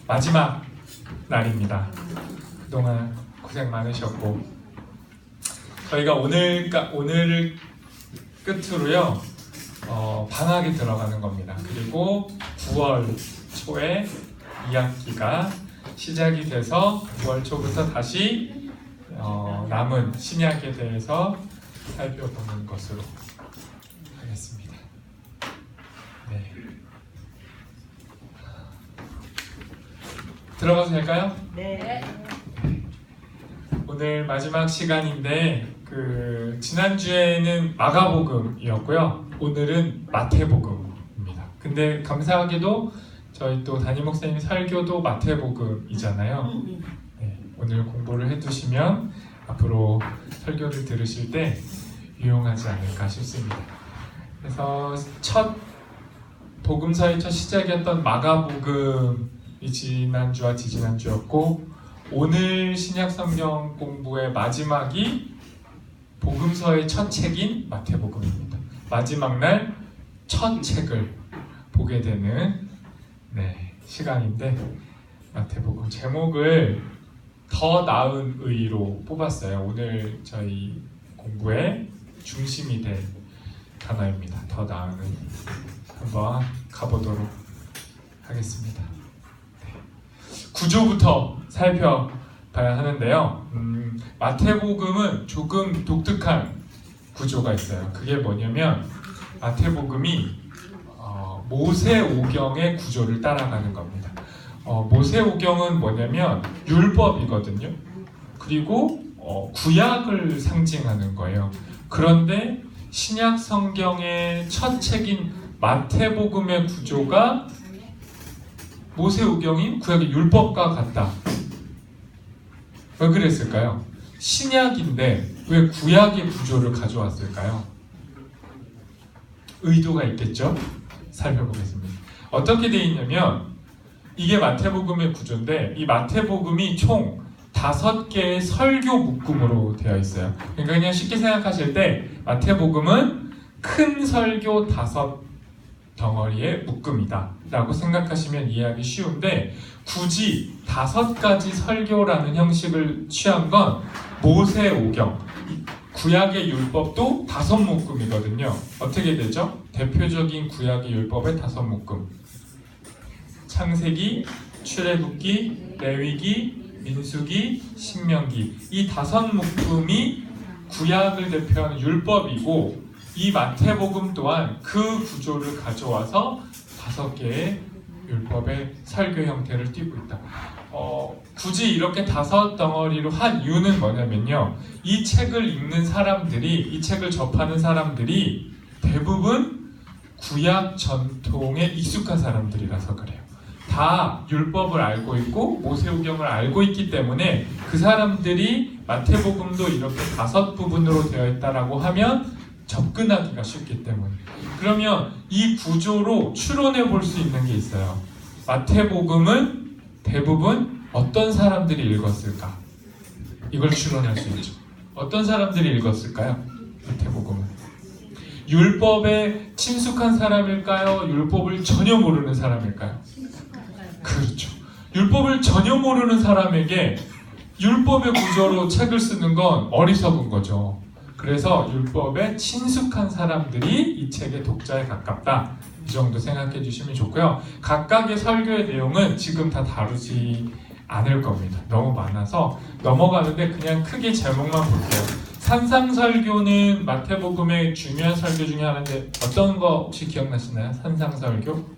마지막 날입니다. 그동안 고생 많으셨고 저희가 오늘을 끝으로요 방학에 들어가는 겁니다. 그리고 9월 초에 2학기가 시작이 돼서 9월 초부터 다시 남은 신약에 대해서 살펴보는 것으로 하겠습니다. 네. 들어가도 될까요? 네. 오늘 마지막 시간인데 지난주에는 마가복음이었고요. 오늘은 마태복음입니다. 근데 감사하게도 저희 또 담임 목사님 설교도 마태복음이잖아요. 네, 오늘 공부를 해두시면 앞으로 설교를 들으실 때 유용하지 않을까 싶습니다. 그래서 첫 복음서의 첫 시작이었던 마가복음이 지난주와 지지난주였고 오늘 신약 성경 공부의 마지막이 복음서의 첫 책인 마태복음입니다. 마지막 날 첫 책을 보게 되는 시간인데 마태복음 제목을 더 나은 의로 뽑았어요. 오늘 저희 공부의 중심이 될 단어입니다. 더 나은 의. 한번 가보도록 하겠습니다. 구조부터 살펴봐야 하는데요. 마태복음은 조금 독특한 구조가 있어요. 그게 뭐냐면 마태복음이 모세오경의 구조를 따라가는 겁니다. 모세오경은 뭐냐면 율법이거든요. 그리고 구약을 상징하는 거예요. 그런데 신약 성경의 첫 책인 마태복음의 구조가 모세오경이 구약의 율법과 같다. 왜 그랬을까요? 신약인데 왜 구약의 구조를 가져왔을까요? 의도가 있겠죠? 살펴보겠습니다. 어떻게 되어 있냐면 이게 마태복음의 구조인데 이 마태복음이 총 5개의 설교 묶음으로 되어 있어요. 그러니까 그냥 쉽게 생각하실 때 마태복음은 큰 설교 5 덩어리의 묶음이다 라고 생각하시면 이해하기 쉬운데 굳이 5가지 설교라는 형식을 취한 건 모세오경 구약의 율법도 5묶음이거든요. 어떻게 되죠? 대표적인 구약의 율법의 5묶음 창세기, 출애굽기, 레위기, 민수기, 신명기 이 5묶음이 구약을 대표하는 율법이고 이 마태복음 또한 그 구조를 가져와서 5개의 율법의 설교 형태를 띠고 있다. 굳이 이렇게 5 덩어리로 한 이유는 뭐냐면요. 이 책을 읽는 사람들이, 이 책을 접하는 사람들이 대부분 구약 전통에 익숙한 사람들이라서 그래요. 다 율법을 알고 있고 모세오경을 알고 있기 때문에 그 사람들이 마태복음도 이렇게 5 부분으로 되어 있다라고 하면 접근하기가 쉽기 때문에 그러면 이 구조로 추론해 볼 수 있는 게 있어요. 마태복음은 대부분 어떤 사람들이 읽었을까? 이걸 추론할 수 있죠. 어떤 사람들이 읽었을까요? 마태복음은 율법에 친숙한 사람일까요? 율법을 전혀 모르는 사람일까요? 그렇죠. 율법을 전혀 모르는 사람에게 율법의 구조로 책을 쓰는 건 어리석은 거죠. 그래서 율법에 친숙한 사람들이 이 책의 독자에 가깝다. 이 정도 생각해 주시면 좋고요. 각각의 설교의 내용은 지금 다 다루지 않을 겁니다. 너무 많아서 넘어가는데 그냥 크게 제목만 볼게요. 산상설교는 마태복음의 중요한 설교 중에 하나인데 어떤 거 혹시 기억나시나요? 산상설교?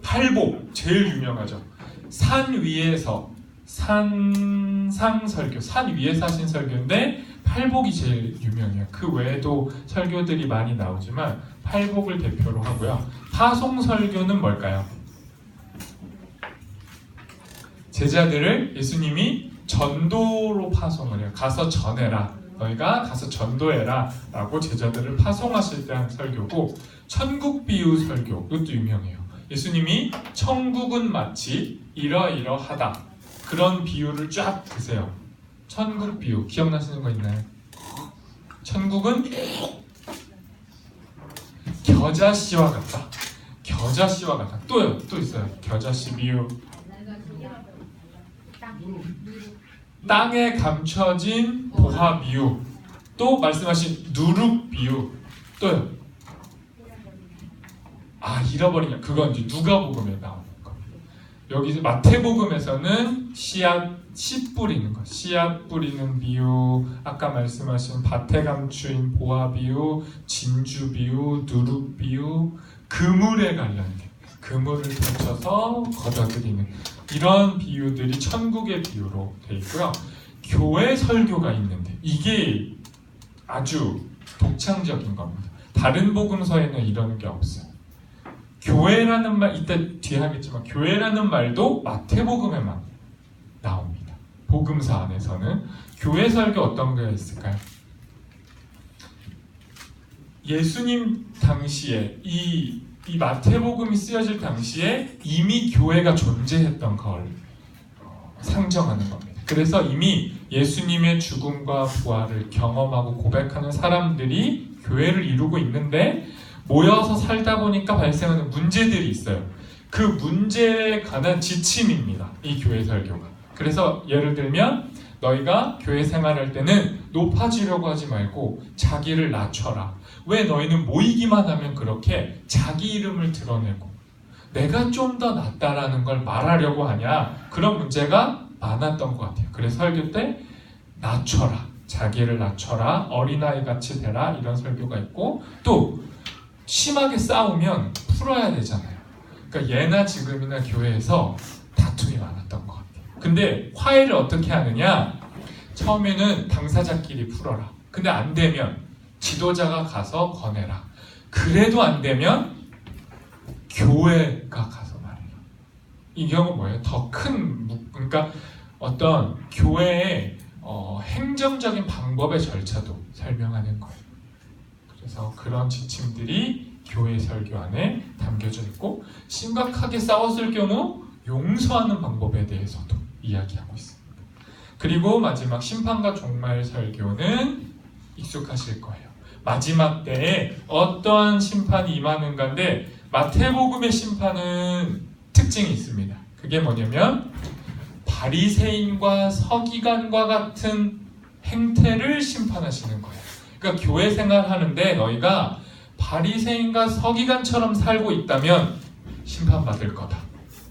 팔복 제일 유명하죠. 산 위에서 산상설교 산 위에서 하신 설교인데 팔복이 제일 유명해요. 그 외에도 설교들이 많이 나오지만 팔복을 대표로 하고요. 파송설교는 뭘까요? 제자들을 예수님이 전도로 파송을 해요. 가서 전해라. 너희가 가서 전도해라 라고 제자들을 파송하실 때 한 설교고 천국 비유 설교 이것도 유명해요. 예수님이 천국은 마치 이러이러하다 그런 비유를 쫙 드세요. 천국 비유 기억나시는 거 있나요? 천국은 겨자씨와 같다. 겨자씨와 같다. 또 있어요. 겨자씨 비유. 땅에 감춰진 보화 비유. 또 말씀하신 누룩 비유. 또요. 잃어버리냐. 그건 이제 누가복음에 나오는 거. 여기 마태복음에서는 씨 뿌리는 거. 씨앗 뿌리는 비유. 아까 말씀하신 밭에 감추인 보화 비유, 진주 비유, 누룩 비유, 그물에 관련된 그물을 펼쳐서 걷어들이는 이런 비유들이 천국의 비유로 되어 있고요. 교회 설교가 있는데 이게 아주 독창적인 겁니다. 다른 복음서에는 이런 게 없어요. 교회라는 말, 이따 뒤에 하겠지만 교회라는 말도 마태복음에만 나옵니다. 복음서 안에서는 교회 설교 어떤 게 있을까요? 예수님 당시에 이 마태복음이 쓰여질 당시에 이미 교회가 존재했던 걸 상정하는 겁니다. 그래서 이미 예수님의 죽음과 부활을 경험하고 고백하는 사람들이 교회를 이루고 있는데 모여서 살다 보니까 발생하는 문제들이 있어요. 그 문제에 관한 지침입니다. 이 교회 설교가. 그래서 예를 들면 너희가 교회 생활할 때는 높아지려고 하지 말고 자기를 낮춰라. 왜 너희는 모이기만 하면 그렇게 자기 이름을 드러내고 내가 좀 더 낫다라는 걸 말하려고 하냐. 그런 문제가 많았던 것 같아요. 그래서 설교 때 낮춰라. 자기를 낮춰라. 어린아이같이 되라. 이런 설교가 있고 또 심하게 싸우면 풀어야 되잖아요. 그러니까 예나 지금이나 교회에서 다툼이 많았던 것 같아요. 근데 화해를 어떻게 하느냐? 처음에는 당사자끼리 풀어라. 근데 안 되면 지도자가 가서 권해라. 그래도 안 되면 교회가 가서 말해라. 이 경우는 뭐예요? 더 큰, 그러니까 어떤 교회의 행정적인 방법의 절차도 설명하는 거예요. 그래서 그런 지침들이 교회 설교 안에 담겨져 있고 심각하게 싸웠을 경우 용서하는 방법에 대해서도 이야기하고 있습니다. 그리고 마지막 심판과 종말 설교는 익숙하실 거예요. 마지막 때에 어떠한 심판이 임하는가인데 마태복음의 심판은 특징이 있습니다. 그게 뭐냐면 바리새인과 서기관과 같은 행태를 심판하시는 거예요. 그러니까 교회 생활하는데 너희가 바리새인과 서기관처럼 살고 있다면 심판받을 거다.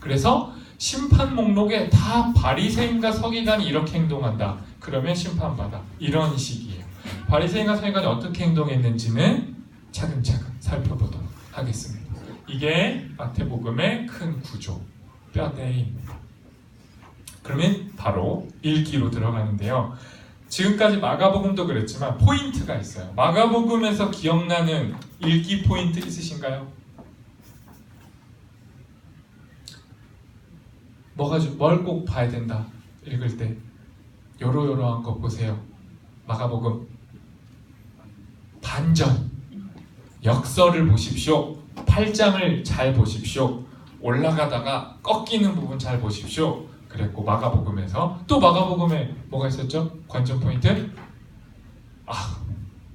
그래서 심판 목록에 다 바리새인과 서기관이 이렇게 행동한다. 그러면 심판받아. 이런 식이에요. 바리새인과 서기관이 어떻게 행동했는지는 차근차근 살펴보도록 하겠습니다. 이게 마태복음의 큰 구조, 뼈대입니다. 그러면 바로 읽기로 들어가는데요. 지금까지 마가복음도 그랬지만 포인트가 있어요. 마가복음에서 기억나는 읽기 포인트 있으신가요? 뭘 꼭 봐야 된다. 읽을 때 요러요러한 거 보세요. 마가복음 반전, 역설을 보십시오. 8장을 잘 보십시오. 올라가다가 꺾이는 부분 잘 보십시오. 그랬고 마가복음에서 또 마가복음에 뭐가 있었죠? 관전 포인트?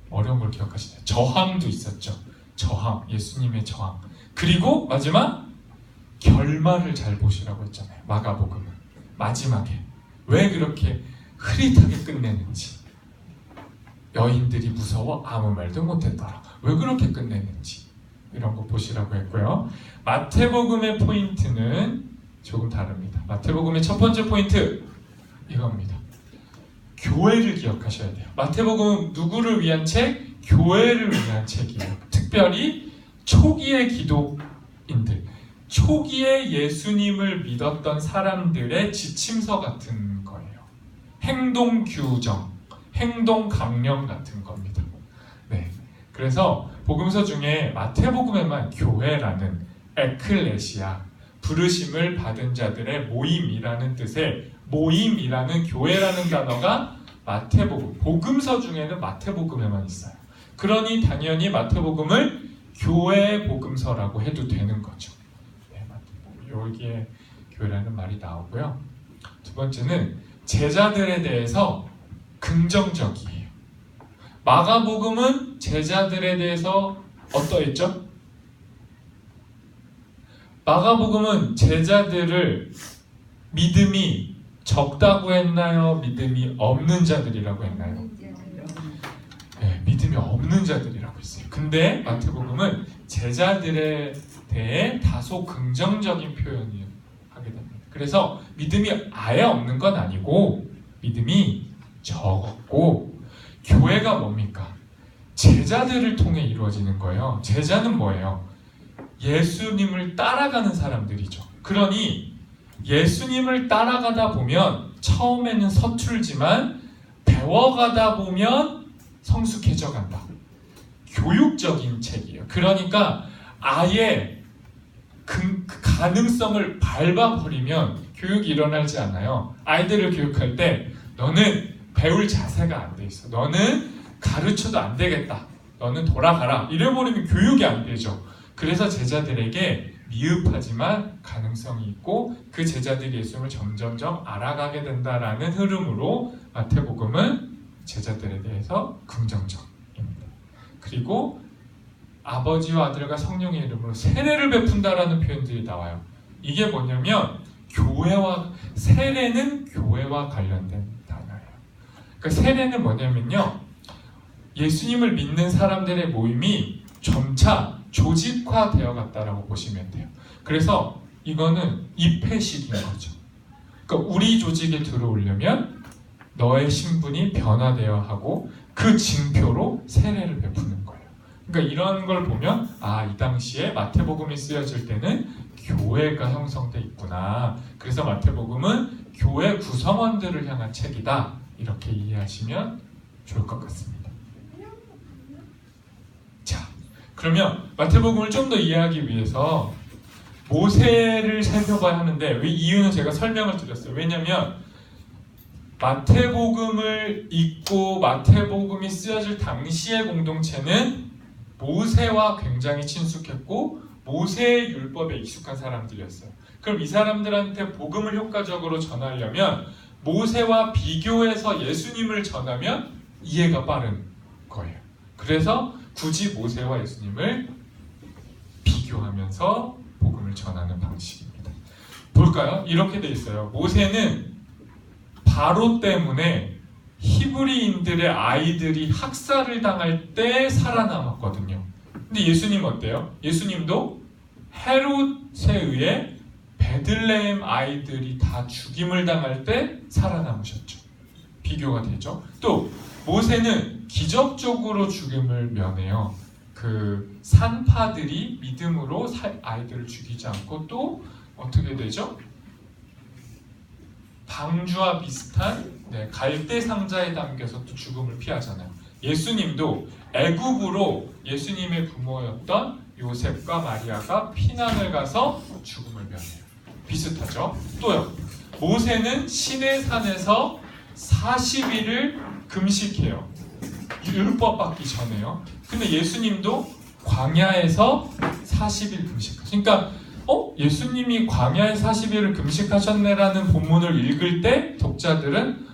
어려운 걸 기억하시네요. 저항도 있었죠. 저항, 예수님의 저항. 그리고 마지막 결말을 잘 보시라고 했잖아요. 마가복음은 마지막에 왜 그렇게 흐릿하게 끝내는지, 여인들이 무서워 아무 말도 못했더라. 왜 그렇게 끝내는지 이런 거 보시라고 했고요. 마태복음의 포인트는 조금 다릅니다. 마태복음의 첫 번째 포인트 이겁니다. 교회를 기억하셔야 돼요. 마태복음은 누구를 위한 책? 교회를 위한 책이에요. 특별히 초기의 기독인들, 초기에 예수님을 믿었던 사람들의 지침서 같은 거예요. 행동 규정, 행동 강령 같은 겁니다. 네, 그래서 복음서 중에 마태복음에만 교회라는 에클레시아, 부르심을 받은 자들의 모임이라는 뜻의 모임이라는 교회라는 단어가 마태복음, 복음서 중에는 마태복음에만 있어요. 그러니 당연히 마태복음을 교회 복음서라고 해도 되는 거죠. 네, 여기에 교회라는 말이 나오고요. 두 번째는 제자들에 대해서 긍정적이에요. 마가복음은 제자들에 대해서 어떠했죠? 마가복음은 제자들을 믿음이 적다고 했나요? 믿음이 없는 자들이라고 했나요? 네, 믿음이 없는 자들이라고 했어요. 근데 마태복음은 제자들에 대해 다소 긍정적인 표현을 하게 됩니다. 그래서 믿음이 아예 없는 건 아니고 믿음이 적었고, 교회가 뭡니까? 제자들을 통해 이루어지는 거예요. 제자는 뭐예요? 예수님을 따라가는 사람들이죠. 그러니 예수님을 따라가다 보면 처음에는 서툴지만 배워가다 보면 성숙해져 간다. 교육적인 책이에요. 그러니까 아예 그 가능성을 밟아버리면 교육이 일어나지 않아요. 아이들을 교육할 때 너는 배울 자세가 안 돼 있어. 너는 가르쳐도 안 되겠다. 너는 돌아가라. 이래버리면 교육이 안 되죠. 그래서 제자들에게 미흡하지만 가능성이 있고 그 제자들이 예수님을 점점점 알아가게 된다라는 흐름으로 마태복음은 제자들에 대해서 긍정적입니다. 그리고 아버지와 아들과 성령의 이름으로 세례를 베푼다라는 표현들이 나와요. 이게 뭐냐면 세례는 교회와 관련된 단어예요. 그러니까 세례는 뭐냐면요, 예수님을 믿는 사람들의 모임이 점차 조직화되어 갔다라고 보시면 돼요. 그래서 이거는 입회식인 거죠. 그러니까 우리 조직에 들어오려면 너의 신분이 변화되어야 하고 그 징표로 세례를 베푸는 거예요. 그러니까 이런 걸 보면 이 당시에 마태복음이 쓰여질 때는 교회가 형성돼 있구나. 그래서 마태복음은 교회 구성원들을 향한 책이다. 이렇게 이해하시면 좋을 것 같습니다. 자, 그러면 마태복음을 좀 더 이해하기 위해서 모세를 살펴봐야 하는데, 이유는 제가 설명을 드렸어요. 왜냐하면 마태복음을 읽고 마태복음이 쓰여질 당시의 공동체는 모세와 굉장히 친숙했고 모세의 율법에 익숙한 사람들이었어요. 그럼 이 사람들한테 복음을 효과적으로 전하려면 모세와 비교해서 예수님을 전하면 이해가 빠른 거예요. 그래서 굳이 모세와 예수님을 비교하면서 복음을 전하는 방식입니다. 볼까요? 이렇게 돼 있어요. 모세는 바로 때문에 히브리인들의 아이들이 학살을 당할 때 살아남았거든요. 근데 예수님 어때요? 예수님도 헤롯에 의해 베들레헴 아이들이 다 죽임을 당할 때 살아남으셨죠. 비교가 되죠. 또 모세는 기적적으로 죽임을 면해요. 그 산파들이 믿음으로 아이들을 죽이지 않고 또 어떻게 되죠? 방주와 비슷한 갈대 상자에 담겨서 또 죽음을 피하잖아요. 예수님도 애굽으로 예수님의 부모였던 요셉과 마리아가 피난을 가서 죽음을 면해요. 비슷하죠? 또요. 모세는 시내산에서 40일을 금식해요. 율법 받기 전에요. 근데 예수님도 광야에서 40일 금식하세요. 그러니까 예수님이 광야에 40일을 금식하셨네라는 본문을 읽을 때 독자들은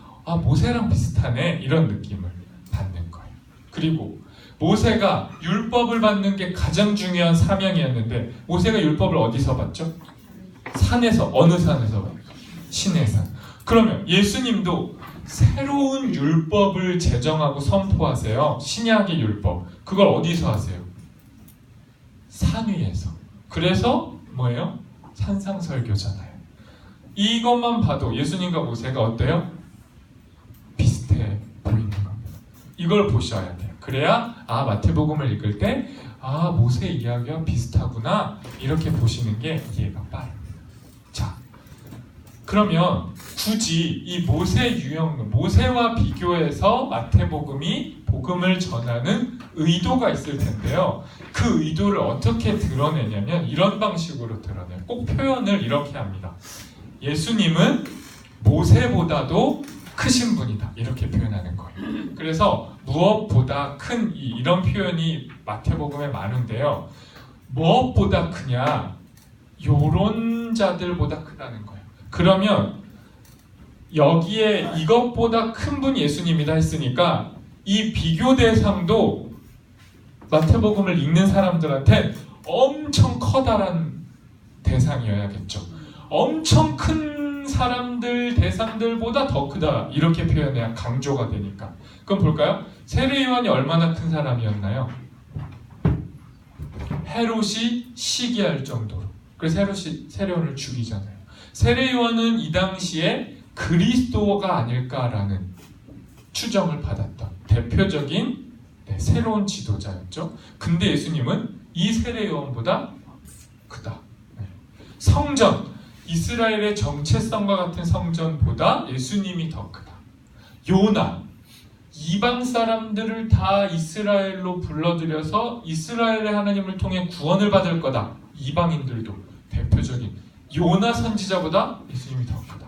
모세랑 비슷하네 이런 느낌을 받는 거예요. 그리고 모세가 율법을 받는 게 가장 중요한 사명이었는데 모세가 율법을 어디서 받죠? 산에서. 어느 산에서 받죠? 시내산. 그러면 예수님도 새로운 율법을 제정하고 선포하세요. 신약의 율법. 그걸 어디서 하세요? 산 위에서. 그래서 뭐예요? 산상설교잖아요. 이것만 봐도 예수님과 모세가 어때요? 비슷해 보이는 겁니다. 이걸 보셔야 돼요. 그래야 마태복음을 읽을 때 모세 이야기와 비슷하구나 이렇게 보시는 게 이해가 빠릅니다. 자, 그러면 굳이 이 모세와 비교해서 마태복음이 복음을 전하는 의도가 있을 텐데요. 그 의도를 어떻게 드러내냐면 이런 방식으로 드러내요. 꼭 표현을 이렇게 합니다. 예수님은 모세보다도 크신 분이다. 이렇게 표현하는 거예요. 그래서 무엇보다 큰 이런 표현이 마태복음에 많은데요. 무엇보다 크냐? 요런 자들보다 크다는 거예요. 그러면 여기에 이것보다 큰 분이 예수님이다 했으니까 이 비교 대상도 마태복음을 읽는 사람들한테 엄청 커다란 대상이어야겠죠. 엄청 큰 사람들, 대상들보다 더 크다 이렇게 표현해야 강조가 되니까. 그럼 볼까요? 세례요한이 얼마나 큰 사람이었나요? 헤롯이 시기할 정도로. 그래서 헤롯이 세례요한을 죽이잖아요. 세례요한은 이 당시에 그리스도가 아닐까라는 추정을 받았던 대표적인 새로운 지도자였죠. 근데 예수님은 이 세례요한보다 크다. 성전, 이스라엘의 정체성과 같은 성전보다 예수님이 더 크다. 요나, 이방 사람들을 다 이스라엘로 불러들여서 이스라엘의 하나님을 통해 구원을 받을 거다. 이방인들도 대표적인 요나 선지자보다 예수님이 더 크다.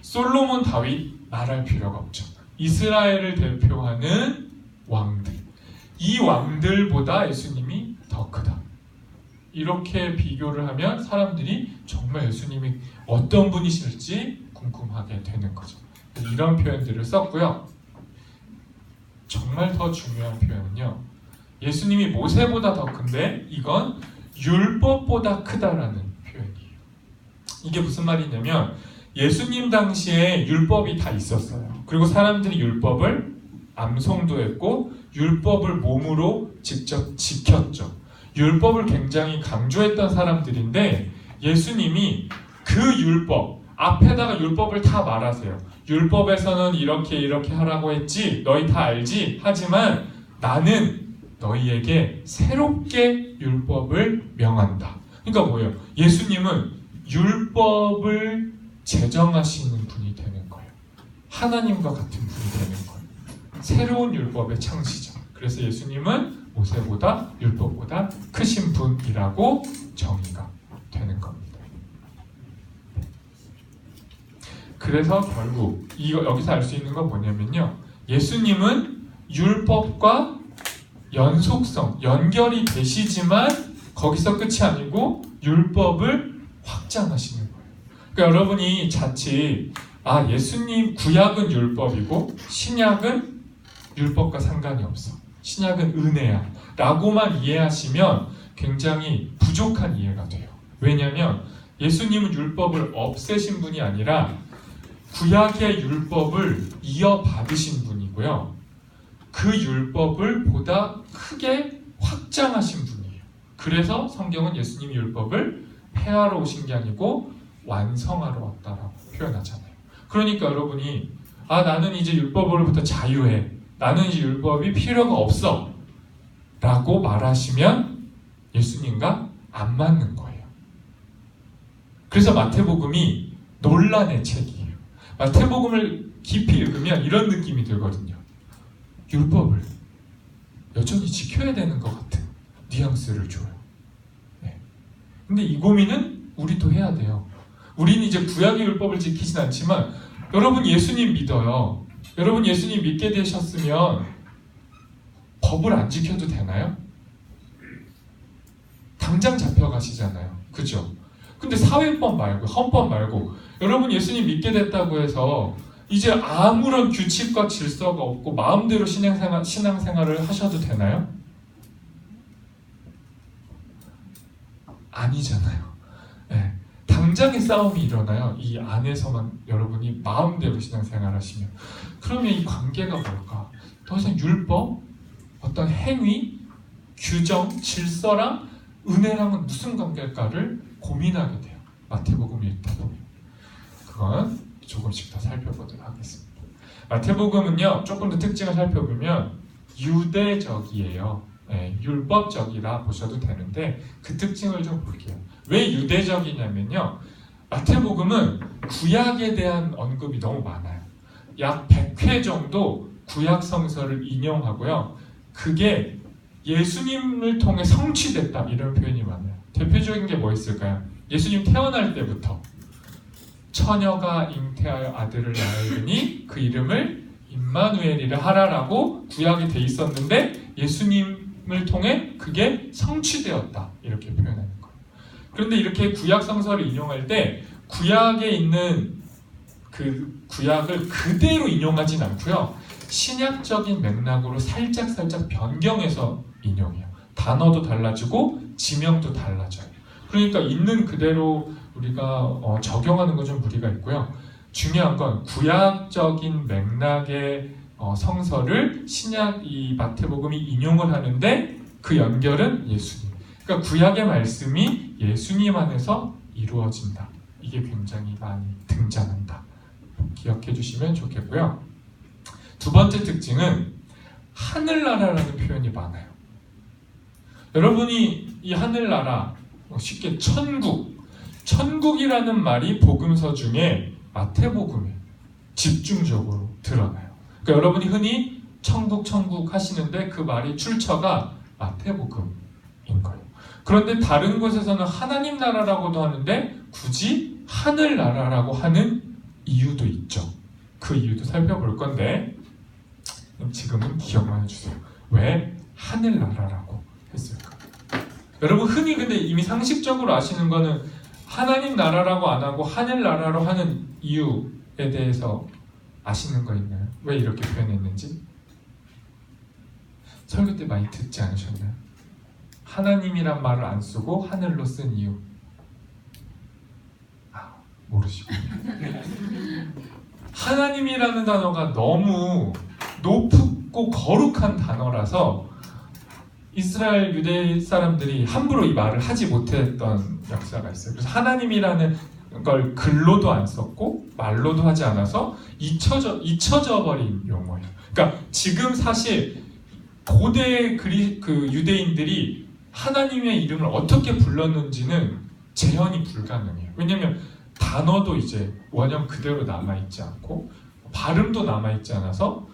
솔로몬, 다윗 말할 필요가 없죠. 이스라엘을 대표하는 왕들, 이 왕들보다 예수님이 더 크다. 이렇게 비교를 하면 사람들이 정말 예수님이 어떤 분이실지 궁금하게 되는 거죠. 이런 표현들을 썼고요. 정말 더 중요한 표현은요, 예수님이 모세보다 더 큰데 이건 율법보다 크다라는 표현이에요. 이게 무슨 말이냐면 예수님 당시에 율법이 다 있었어요. 그리고 사람들이 율법을 암송도 했고 율법을 몸으로 직접 지켰죠. 율법을 굉장히 강조했던 사람들인데 예수님이 그 율법 앞에다가 율법을 다 말하세요. 율법에서는 이렇게 하라고 했지, 너희 다 알지? 하지만 나는 너희에게 새롭게 율법을 명한다. 그러니까 뭐예요? 예수님은 율법을 제정하시는 분이 되는 거예요. 하나님과 같은 분이 되는 거예요. 새로운 율법의 창시자. 그래서 예수님은 모세보다 율법보다 크신 분이라고 정의가 되는 겁니다. 그래서 결국 여기서 알 수 있는 건 뭐냐면요, 예수님은 율법과 연속성, 연결이 되시지만 거기서 끝이 아니고 율법을 확장하시는 거예요. 그러니까 여러분이 자칫 예수님 구약은 율법이고 신약은 율법과 상관이 없어, 신약은 은혜야 라고만 이해하시면 굉장히 부족한 이해가 돼요. 왜냐하면 예수님은 율법을 없애신 분이 아니라 구약의 율법을 이어받으신 분이고요, 그 율법을 보다 크게 확장하신 분이에요. 그래서 성경은 예수님이 율법을 폐하러 오신 게 아니고 완성하러 왔다라고 표현하잖아요. 그러니까 여러분이 나는 이제 율법으로부터 자유해, 나는 이제 율법이 필요가 없어 라고 말하시면 예수님과 안 맞는 거예요. 그래서 마태복음이 논란의 책이에요. 마태복음을 깊이 읽으면 이런 느낌이 들거든요. 율법을 여전히 지켜야 되는 것 같은 뉘앙스를 줘요. 네. 근데 이 고민은 우리도 해야 돼요. 우리는 이제 구약의 율법을 지키진 않지만 여러분 예수님 믿어요. 여러분 예수님 믿게 되셨으면 법을 안 지켜도 되나요? 당장 잡혀가시잖아요. 그죠? 근데 사회법 말고 헌법 말고 여러분 예수님 믿게 됐다고 해서 이제 아무런 규칙과 질서가 없고 마음대로 신앙생활을 하셔도 되나요? 아니잖아요. 네. 당장의 싸움이 일어나요. 이 안에서만 여러분이 마음대로 신앙생활 하시면. 그러면 이 관계가 뭘까? 더 이상 율법, 어떤 행위, 규정, 질서랑 은혜랑은 무슨 관계일까를 고민하게 돼요. 마태복음 읽다 보면. 그건 조금씩 더 살펴보도록 하겠습니다. 마태복음은요, 조금 더 특징을 살펴보면 유대적이에요. 네, 율법적이라 보셔도 되는데 그 특징을 좀 볼게요. 왜 유대적이냐면요, 마태복음은 구약에 대한 언급이 너무 많아요. 약 100회 정도 구약 성서를 인용하고요, 그게 예수님을 통해 성취됐다 이런 표현이 많아요. 대표적인 게 뭐 있을까요? 예수님 태어날 때부터 처녀가 잉태하여 아들을 낳으니 그 이름을 임마누엘이라 하라라고 구약에 돼 있었는데 예수님을 통해 그게 성취되었다 이렇게 표현하는 거예요. 그런데 이렇게 구약 성서를 인용할 때 구약에 있는 그 구약을 그대로 인용하진 않고요, 신약적인 맥락으로 살짝 변경해서 인용해요. 단어도 달라지고 지명도 달라져요. 그러니까 있는 그대로 우리가 적용하는 건 좀 무리가 있고요. 중요한 건 구약적인 맥락의 성서를 신약 이 마태복음이 인용을 하는데 그 연결은 예수님. 그러니까 구약의 말씀이 예수님 안에서 이루어진다. 이게 굉장히 많이 등장한다. 기억해 주시면 좋겠고요. 두 번째 특징은 하늘나라라는 표현이 많아요. 여러분이 이 하늘나라, 쉽게 천국이라는 말이 복음서 중에 마태복음에 집중적으로 드러나요. 그러니까 여러분이 흔히 천국 하시는데 그 말이 출처가 마태복음인 거예요. 그런데 다른 곳에서는 하나님 나라라고도 하는데 굳이 하늘나라라고 하는 이유도 있죠. 그 이유도 살펴볼 건데 지금은 기억만 해주세요. 왜 하늘나라라고 했을까? 여러분 흔히 근데 이미 상식적으로 아시는 거는 하나님 나라라고 안 하고 하늘나라로 하는 이유에 대해서 아시는 거 있나요? 왜 이렇게 표현했는지? 설교 때 많이 듣지 않으셨나요? 하나님이란 말을 안 쓰고 하늘로 쓴 이유. 모르시군요. 하나님이라는 단어가 너무 높고 거룩한 단어라서 이스라엘 유대 사람들이 함부로 이 말을 하지 못했던 역사가 있어요. 그래서 하나님이라는 걸 글로도 안 썼고 말로도 하지 않아서 잊혀져 버린 용어예요. 그러니까 지금 사실 고대 유대인들이 하나님의 이름을 어떻게 불렀는지는 재현이 불가능해요. 왜냐하면 단어도 이제 원형 그대로 남아있지 않고 발음도 남아있지 않아서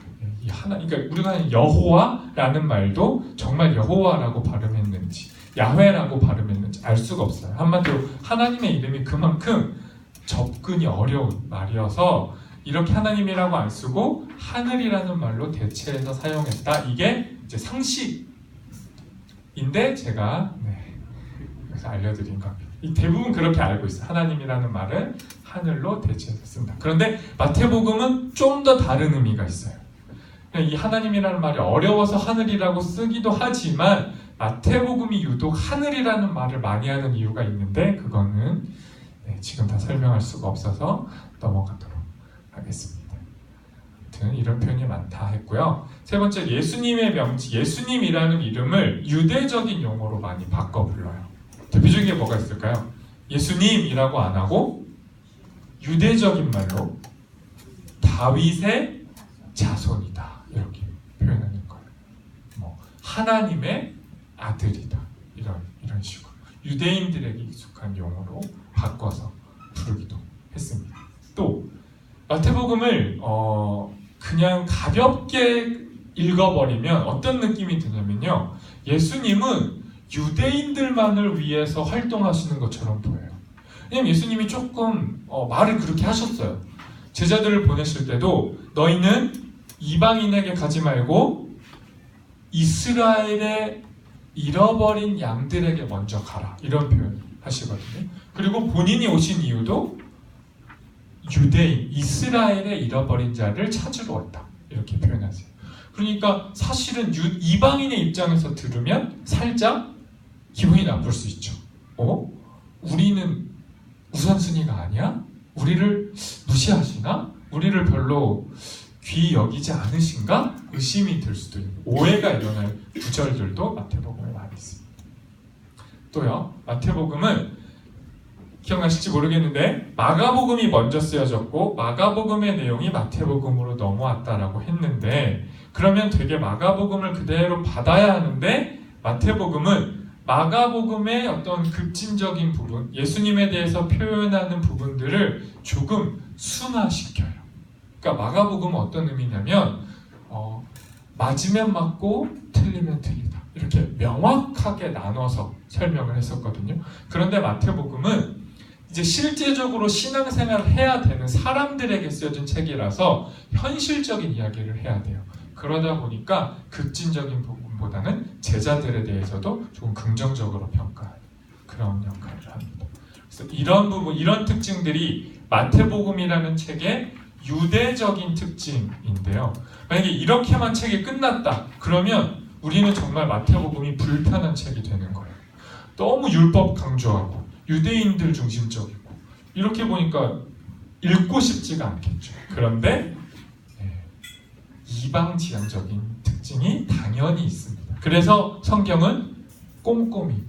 그러니까 우리가 여호와라는 말도 정말 여호와라고 발음했는지 야훼라고 발음했는지 알 수가 없어요. 한마디로 하나님의 이름이 그만큼 접근이 어려운 말이어서 이렇게 하나님이라고 안 쓰고 하늘이라는 말로 대체해서 사용했다. 이게 이제 상식인데 제가 그래서 알려드린 겁니다. 대부분 그렇게 알고 있어요. 하나님이라는 말은 하늘로 대체해서 쓴다. 그런데 마태복음은 좀 더 다른 의미가 있어요. 이 하나님이라는 말이 어려워서 하늘이라고 쓰기도 하지만 마태복음이 유독 하늘이라는 말을 많이 하는 이유가 있는데 그거는 지금 다 설명할 수가 없어서 넘어가도록 하겠습니다. 아무튼 이런 표현이 많다 했고요. 세 번째, 예수님의 명칭, 예수님이라는 이름을 유대적인 용어로 많이 바꿔 불러요. 대표적인 게 뭐가 있을까요? 예수님이라고 안 하고 유대적인 말로 다윗의 자손이다 이렇게 표현하는 거예요. 하나님의 아들이다 이런 식으로 유대인들에게 익숙한 용어로 바꿔서 부르기도 했습니다. 또 마태복음을 그냥 가볍게 읽어버리면 어떤 느낌이 드냐면요, 예수님은 유대인들만을 위해서 활동하시는 것처럼 보여요. 왜냐면 예수님이 조금 말을 그렇게 하셨어요. 제자들을 보내실 때도 너희는 이방인에게 가지 말고 이스라엘의 잃어버린 양들에게 먼저 가라 이런 표현 하시거든요. 그리고 본인이 오신 이유도 유대인, 이스라엘의 잃어버린 자를 찾으러 왔다 이렇게 표현하세요. 그러니까 사실은 이방인의 입장에서 들으면 살짝 기분이 나쁠 수 있죠. 우리는 우선순위가 아니야? 우리를 무시하시나? 우리를 별로 귀히 여기지 않으신가? 의심이 들 수도 있고 오해가 일어날 구절들도 마태복음에 많이 있습니다. 또요, 마태복음은 기억나실지 모르겠는데 마가복음이 먼저 쓰여졌고 마가복음의 내용이 마태복음으로 넘어왔다라고 했는데, 그러면 되게 마가복음을 그대로 받아야 하는데 마태복음은 마가복음의 어떤 급진적인 부분, 예수님에 대해서 표현하는 부분들을 조금 순화시켜요. 그러니까 마가복음은 어떤 의미냐면 맞으면 맞고 틀리면 틀리다 이렇게 명확하게 나눠서 설명을 했었거든요. 그런데 마태복음은 이제 실제적으로 신앙생활을 해야 되는 사람들에게 쓰여진 책이라서 현실적인 이야기를 해야 돼요. 그러다 보니까 급진적인 부분보다는 제자들에 대해서도 조금 긍정적으로 평가하는 그런 역할을 합니다. 그래서 이런 부분, 이런 특징들이 마태복음이라는 책의 유대적인 특징인데요. 만약에 이렇게만 책이 끝났다 그러면 우리는 정말 마태복음이 불편한 책이 되는 거예요. 너무 율법 강조하고 유대인들 중심적이고 이렇게 보니까 읽고 싶지가 않겠죠. 그런데 이방 지향적인 특징이 당연히 있습니다. 그래서 성경은 꼼꼼히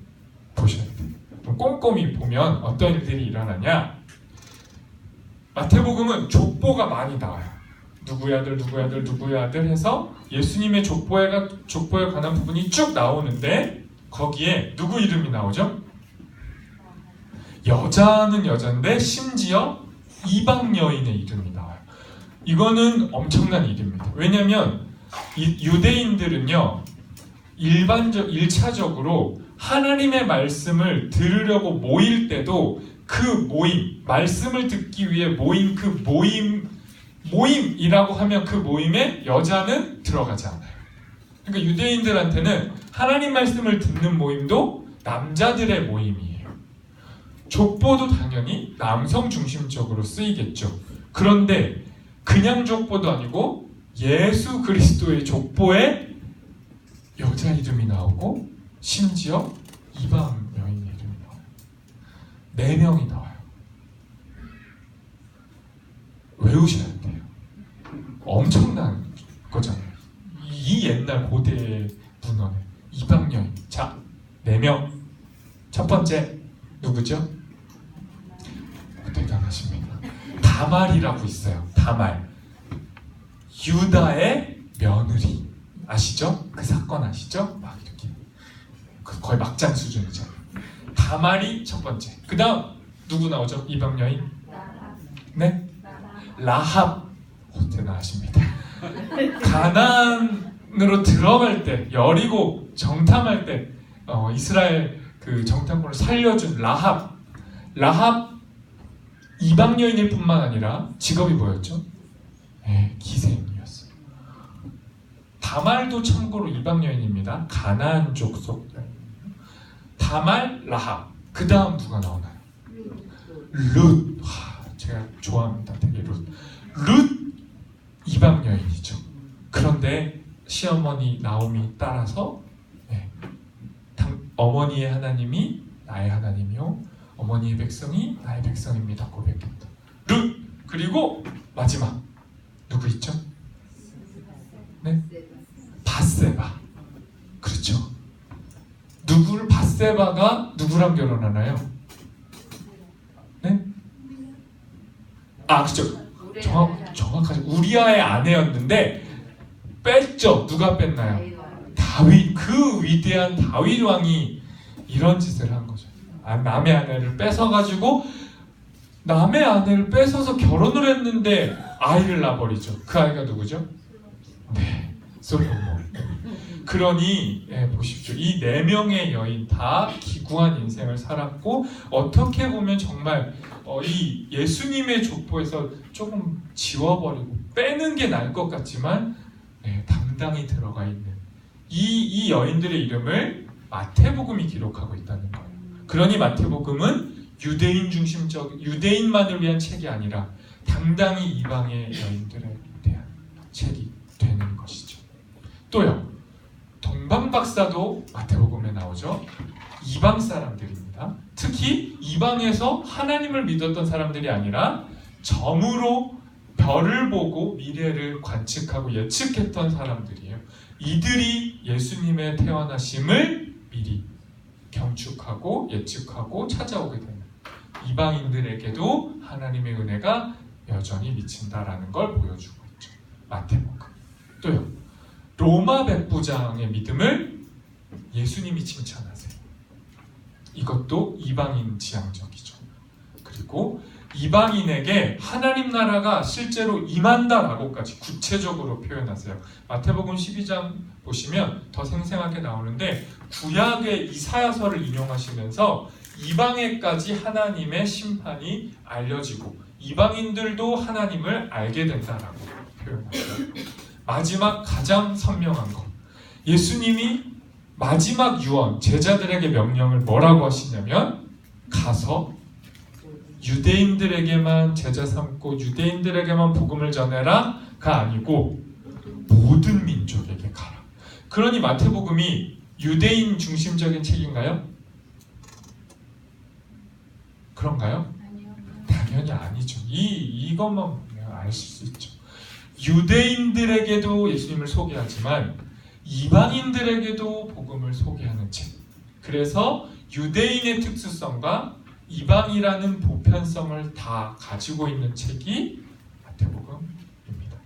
보셔야 돼요. 꼼꼼히 보면 어떤 일들이 일어나냐? 마태복음은 족보가 많이 나와요. 누구의 아들, 누구의 아들, 누구의 아들 해서 예수님의 족보에 관한 부분이 쭉 나오는데 거기에 누구 이름이 나오죠? 여자는 여잔데 심지어 이방 여인의 이름이 나와요. 이거는 엄청난 일입니다. 왜냐하면 유대인들은요, 일차적으로 하나님의 말씀을 들으려고 모일 때도 그 모임, 말씀을 듣기 위해 모인 그 모임이라고 하면 그 모임에 여자는 들어가지 않아요. 그러니까 유대인들한테는 하나님 말씀을 듣는 모임도 남자들의 모임이에요. 족보도 당연히 남성 중심적으로 쓰이겠죠. 그런데 그냥 족보도 아니고 예수 그리스도의 족보에 여자 이름이 나오고 심지어 이방 여인의 이름이 나와요. 4명이 나와요. 외우셔야 돼요. 엄청난 거잖아요. 이 옛날 고대 문헌에 이방 여인. 자, 4명. 첫 번째 누구죠? 대단하십니다. 다말이라고 있어요. 다말. 유다의 며느리. 아시죠? 그 사건 아시죠? 막 이렇게 거의 막장 수준이죠. 다말이 첫 번째. 그 다음 누구 나오죠? 이방 여인? 네? 라합. 대단하십니다. 가나안으로 들어갈 때, 여리고 정탐할 때 이스라엘 그 정탐꾼을 살려준 라합. 이방 여인일 뿐만 아니라 직업이 뭐였죠? 네, 기생이었어요. 다말도 참고로 이방 여인입니다. 가나안 족속. 다말, 라합. 그 다음 누가 나오나요? 룻. 제가 좋아합니다. 되게 룻 이방 여인이죠. 그런데 시어머니 나오미 따라서 어머니의 하나님이 나의 하나님이요 어머니의 백성이 나의 백성입니다 고백했다. 룻. 그리고 마지막 누구 있죠? 네? 밧세바. 그렇죠. 밧세바가 누구랑 결혼하나요? 네? 아, 그렇죠. 정확하죠. 우리아의 아내였는데 뺐죠. 누가 뺐나요? 다윗. 그 위대한 다윗 왕이 이런 짓을 한 거죠. 남의 아내를 뺏어가지고 남의 아내를 뺏어서 결혼을 했는데 아이를 낳아버리죠. 그 아이가 누구죠? 네, 솔로몬. 그러니 보십시오. 이 4명의 여인 다 기구한 인생을 살았고 어떻게 보면 정말 이 예수님의 족보에서 조금 지워버리고 빼는 게 나을 것 같지만 당당히 들어가 있는 이 여인들의 이름을 마태복음이 기록하고 있다는 거예요. 그러니 마태복음은 유대인만을 위한 책이 아니라 당당히 이방의 여인들에 대한 책이 되는 것이죠. 또요, 동방박사도 마태복음에 나오죠. 이방 사람들입니다. 특히 이방에서 하나님을 믿었던 사람들이 아니라 점으로 별을 보고 미래를 관측하고 예측했던 사람들이에요. 이들이 예수님의 태어나심을 미리 경축하고 예측하고 찾아오게 되는 이방인들에게도 하나님의 은혜가 여전히 미친다라는 걸 보여주고 있죠. 마태복음. 또요, 로마 백부장의 믿음을 예수님이 칭찬하세요. 이것도 이방인 지향적이죠. 그리고 이방인에게 하나님 나라가 실제로 임한다라고까지 구체적으로 표현하세요. 마태복음 12장 보시면 더 생생하게 나오는데 구약의 이사야서를 인용하시면서 이방에까지 하나님의 심판이 알려지고 이방인들도 하나님을 알게 된다라고 표현하세요. 마지막 가장 선명한 것, 예수님이 마지막 유언, 제자들에게 명령을 뭐라고 하시냐면 가서 유대인들에게만 제자 삼고 유대인들에게만 복음을 전해라가 아니고 모든 민족에게 가라. 그러니 마태복음이 유대인 중심적인 책인가요? 그런가요? 당연히 아니죠. 이것만 보면 아실 수 있죠. 유대인들에게도 예수님을 소개하지만 이방인들에게도 복음을 소개하는 책. 그래서 유대인의 특수성과 이방이라는 보편성을 다 가지고 있는 책이 마태복음입니다.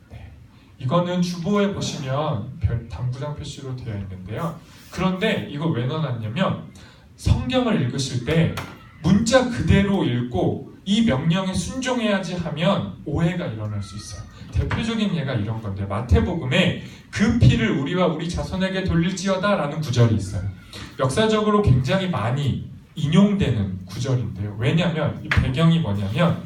네. 이거는 주보에 보시면 당구장 표시로 되어 있는데요. 그런데 이거 왜 넣어놨냐면 성경을 읽으실 때 문자 그대로 읽고 이 명령에 순종해야지 하면 오해가 일어날 수 있어요. 대표적인 예가 이런 건데 마태복음에 그 피를 우리와 우리 자손에게 돌릴지어다 라는 구절이 있어요. 역사적으로 굉장히 많이 인용되는 구절인데요. 왜냐하면 이 배경이 뭐냐면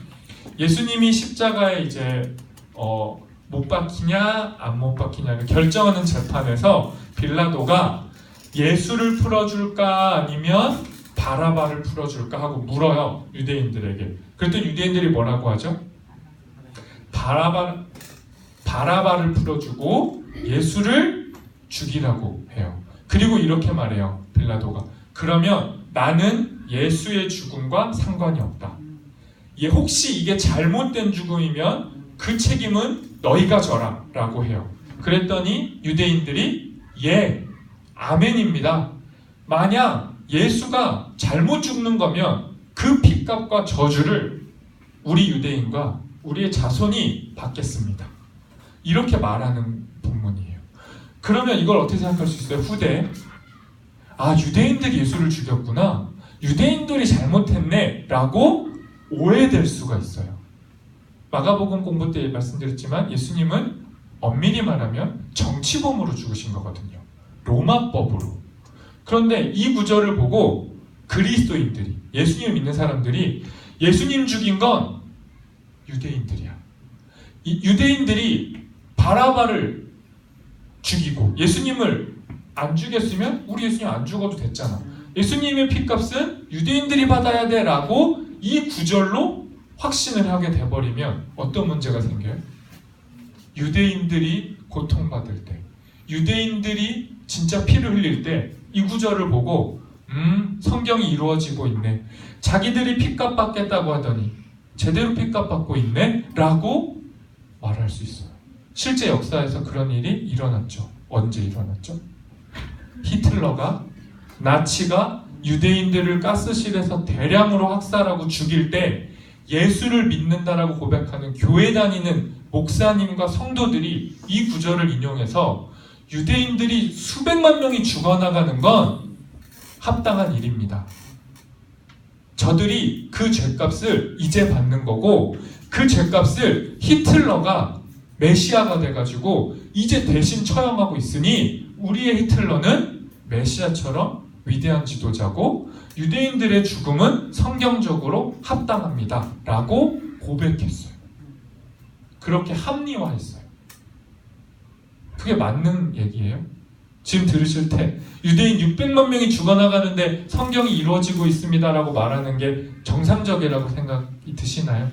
예수님이 십자가에 이제 못 박히냐 안 못 박히냐를 결정하는 재판에서 빌라도가 예수를 풀어줄까 아니면 바라바를 풀어줄까 하고 물어요. 유대인들에게. 그랬더니 유대인들이 뭐라고 하죠? 바라바를 풀어주고 예수를 죽이라고 해요. 그리고 이렇게 말해요. 빌라도가. 그러면 나는 예수의 죽음과 상관이 없다. 혹시 이게 잘못된 죽음이면 그 책임은 너희가 져라 라고 해요. 그랬더니 유대인들이 예, 아멘입니다. 만약 예수가 잘못 죽는 거면 그 핏값과 저주를 우리 유대인과 우리의 자손이 받겠습니다. 이렇게 말하는 본문이에요. 그러면 이걸 어떻게 생각할 수 있어요? 후대. 유대인들이 예수를 죽였구나. 유대인들이 잘못했네 라고 오해될 수가 있어요. 마가복음 공부 때 말씀드렸지만 예수님은 엄밀히 말하면 정치범으로 죽으신 거거든요. 로마법으로. 그런데 이 구절을 보고 그리스도인들이, 예수님을 믿는 사람들이 예수님 죽인 건 유대인들이야. 유대인들이 바라바를 죽이고 예수님을 안 죽였으면 우리 예수님 안 죽어도 됐잖아. 예수님의 핏값은 유대인들이 받아야 돼 라고 이 구절로 확신을 하게 돼버리면 어떤 문제가 생겨요? 유대인들이 고통받을 때, 유대인들이 진짜 피를 흘릴 때 이 구절을 보고 성경이 이루어지고 있네. 자기들이 핏값 받겠다고 하더니 제대로 핏값 받고 있네 라고 말할 수 있어요. 실제 역사에서 그런 일이 일어났죠. 언제 일어났죠? 히틀러가, 나치가 유대인들을 가스실에서 대량으로 학살하고 죽일 때 예수를 믿는다라고 고백하는 교회 다니는 목사님과 성도들이 이 구절을 인용해서 유대인들이 수백만 명이 죽어나가는 건 합당한 일입니다. 저들이 그 죄값을 이제 받는 거고 그 죄값을 히틀러가 메시아가 돼가지고 이제 대신 처형하고 있으니 우리의 히틀러는 메시아처럼 위대한 지도자고 유대인들의 죽음은 성경적으로 합당합니다 라고 고백했어요. 그렇게 합리화했어요. 그게 맞는 얘기예요? 지금 들으실 때 유대인 600만 명이 죽어나가는데 성경이 이루어지고 있습니다 라고 말하는 게 정상적이라고 생각이 드시나요?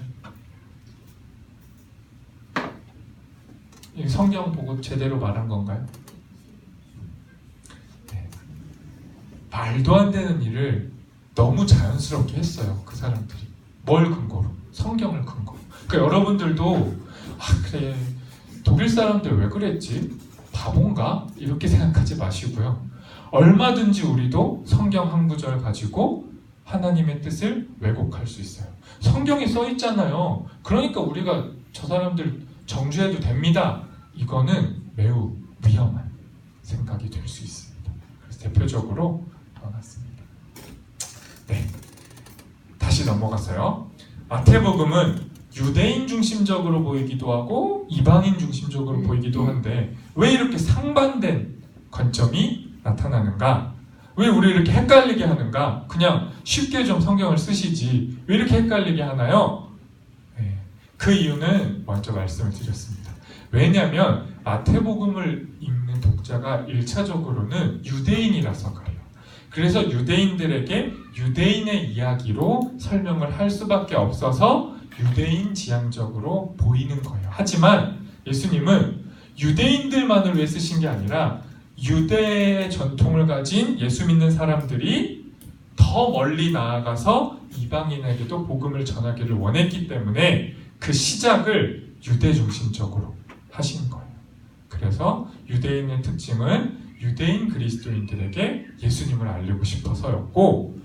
성경 보고 제대로 말한 건가요? 네. 말도 안 되는 일을 너무 자연스럽게 했어요. 그 사람들이. 뭘 근거로? 성경을 근거로. 그러니까 여러분들도 그래 독일 사람들 왜 그랬지? 바본가? 이렇게 생각하지 마시고요. 얼마든지 우리도 성경 한 구절 가지고 하나님의 뜻을 왜곡할 수 있어요. 성경에 써 있잖아요. 그러니까 우리가 저 사람들 정죄해도 됩니다. 이거는 매우 위험한 생각이 될 수 있습니다. 그래서 대표적으로 넣어놨습니다. 네, 다시 넘어가서요. 마태복음은 유대인 중심적으로 보이기도 하고 이방인 중심적으로 보이기도 한데 왜 이렇게 상반된 관점이 나타나는가? 왜 우리 이렇게 헷갈리게 하는가? 그냥 쉽게 좀 성경을 쓰시지 왜 이렇게 헷갈리게 하나요? 네, 그 이유는 먼저 말씀을 드렸습니다. 왜냐하면 마태복음을 읽는 독자가 1차적으로는 유대인이라서 그래요. 그래서 유대인들에게 유대인의 이야기로 설명을 할 수밖에 없어서 유대인 지향적으로 보이는 거예요. 하지만 예수님은 유대인들만을 위해 쓰신 게 아니라 유대의 전통을 가진 예수 믿는 사람들이 더 멀리 나아가서 이방인에게도 복음을 전하기를 원했기 때문에 그 시작을 유대 중심적으로 하신 거예요. 그래서 유대인의 특징은 유대인 그리스도인들에게 예수님을 알리고 싶어서였고,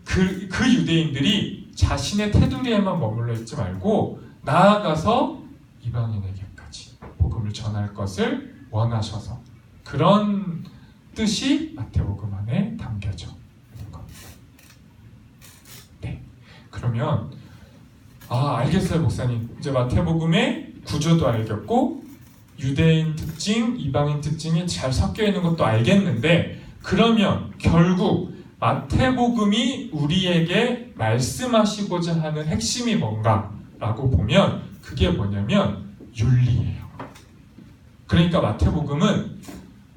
그 유대인들이 자신의 테두리에만 머물러 있지 말고 나아가서 이방인에게까지 복음을 전할 것을 원하셔서, 그런 뜻이 마태복음 안에 담겨져 있는 겁니다. 네, 그러면 알겠어요, 목사님. 이제 마태복음의 구조도 알겠고 유대인 특징, 이방인 특징이 잘 섞여 있는 것도 알겠는데, 그러면 결국 마태복음이 우리에게 말씀하시고자 하는 핵심이 뭔가라고 보면 그게 뭐냐면 윤리예요. 그러니까 마태복음은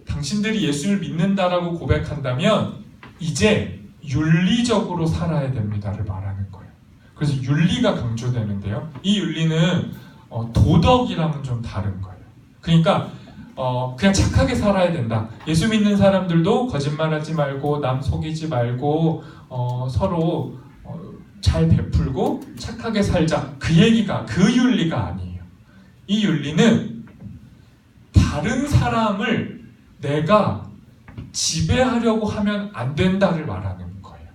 당신들이 예수를 믿는다라고 고백한다면 이제 윤리적으로 살아야 됩니다를 말하는 거예요. 그래서 윤리가 강조되는데요. 이 윤리는 도덕이랑은 좀 다른 거예요. 그러니까 그냥 착하게 살아야 된다. 예수 믿는 사람들도 거짓말하지 말고 남 속이지 말고 서로 잘 베풀고 착하게 살자. 그 얘기가, 그 윤리가 아니에요. 이 윤리는 다른 사람을 내가 지배하려고 하면 안 된다를 말하는 거예요.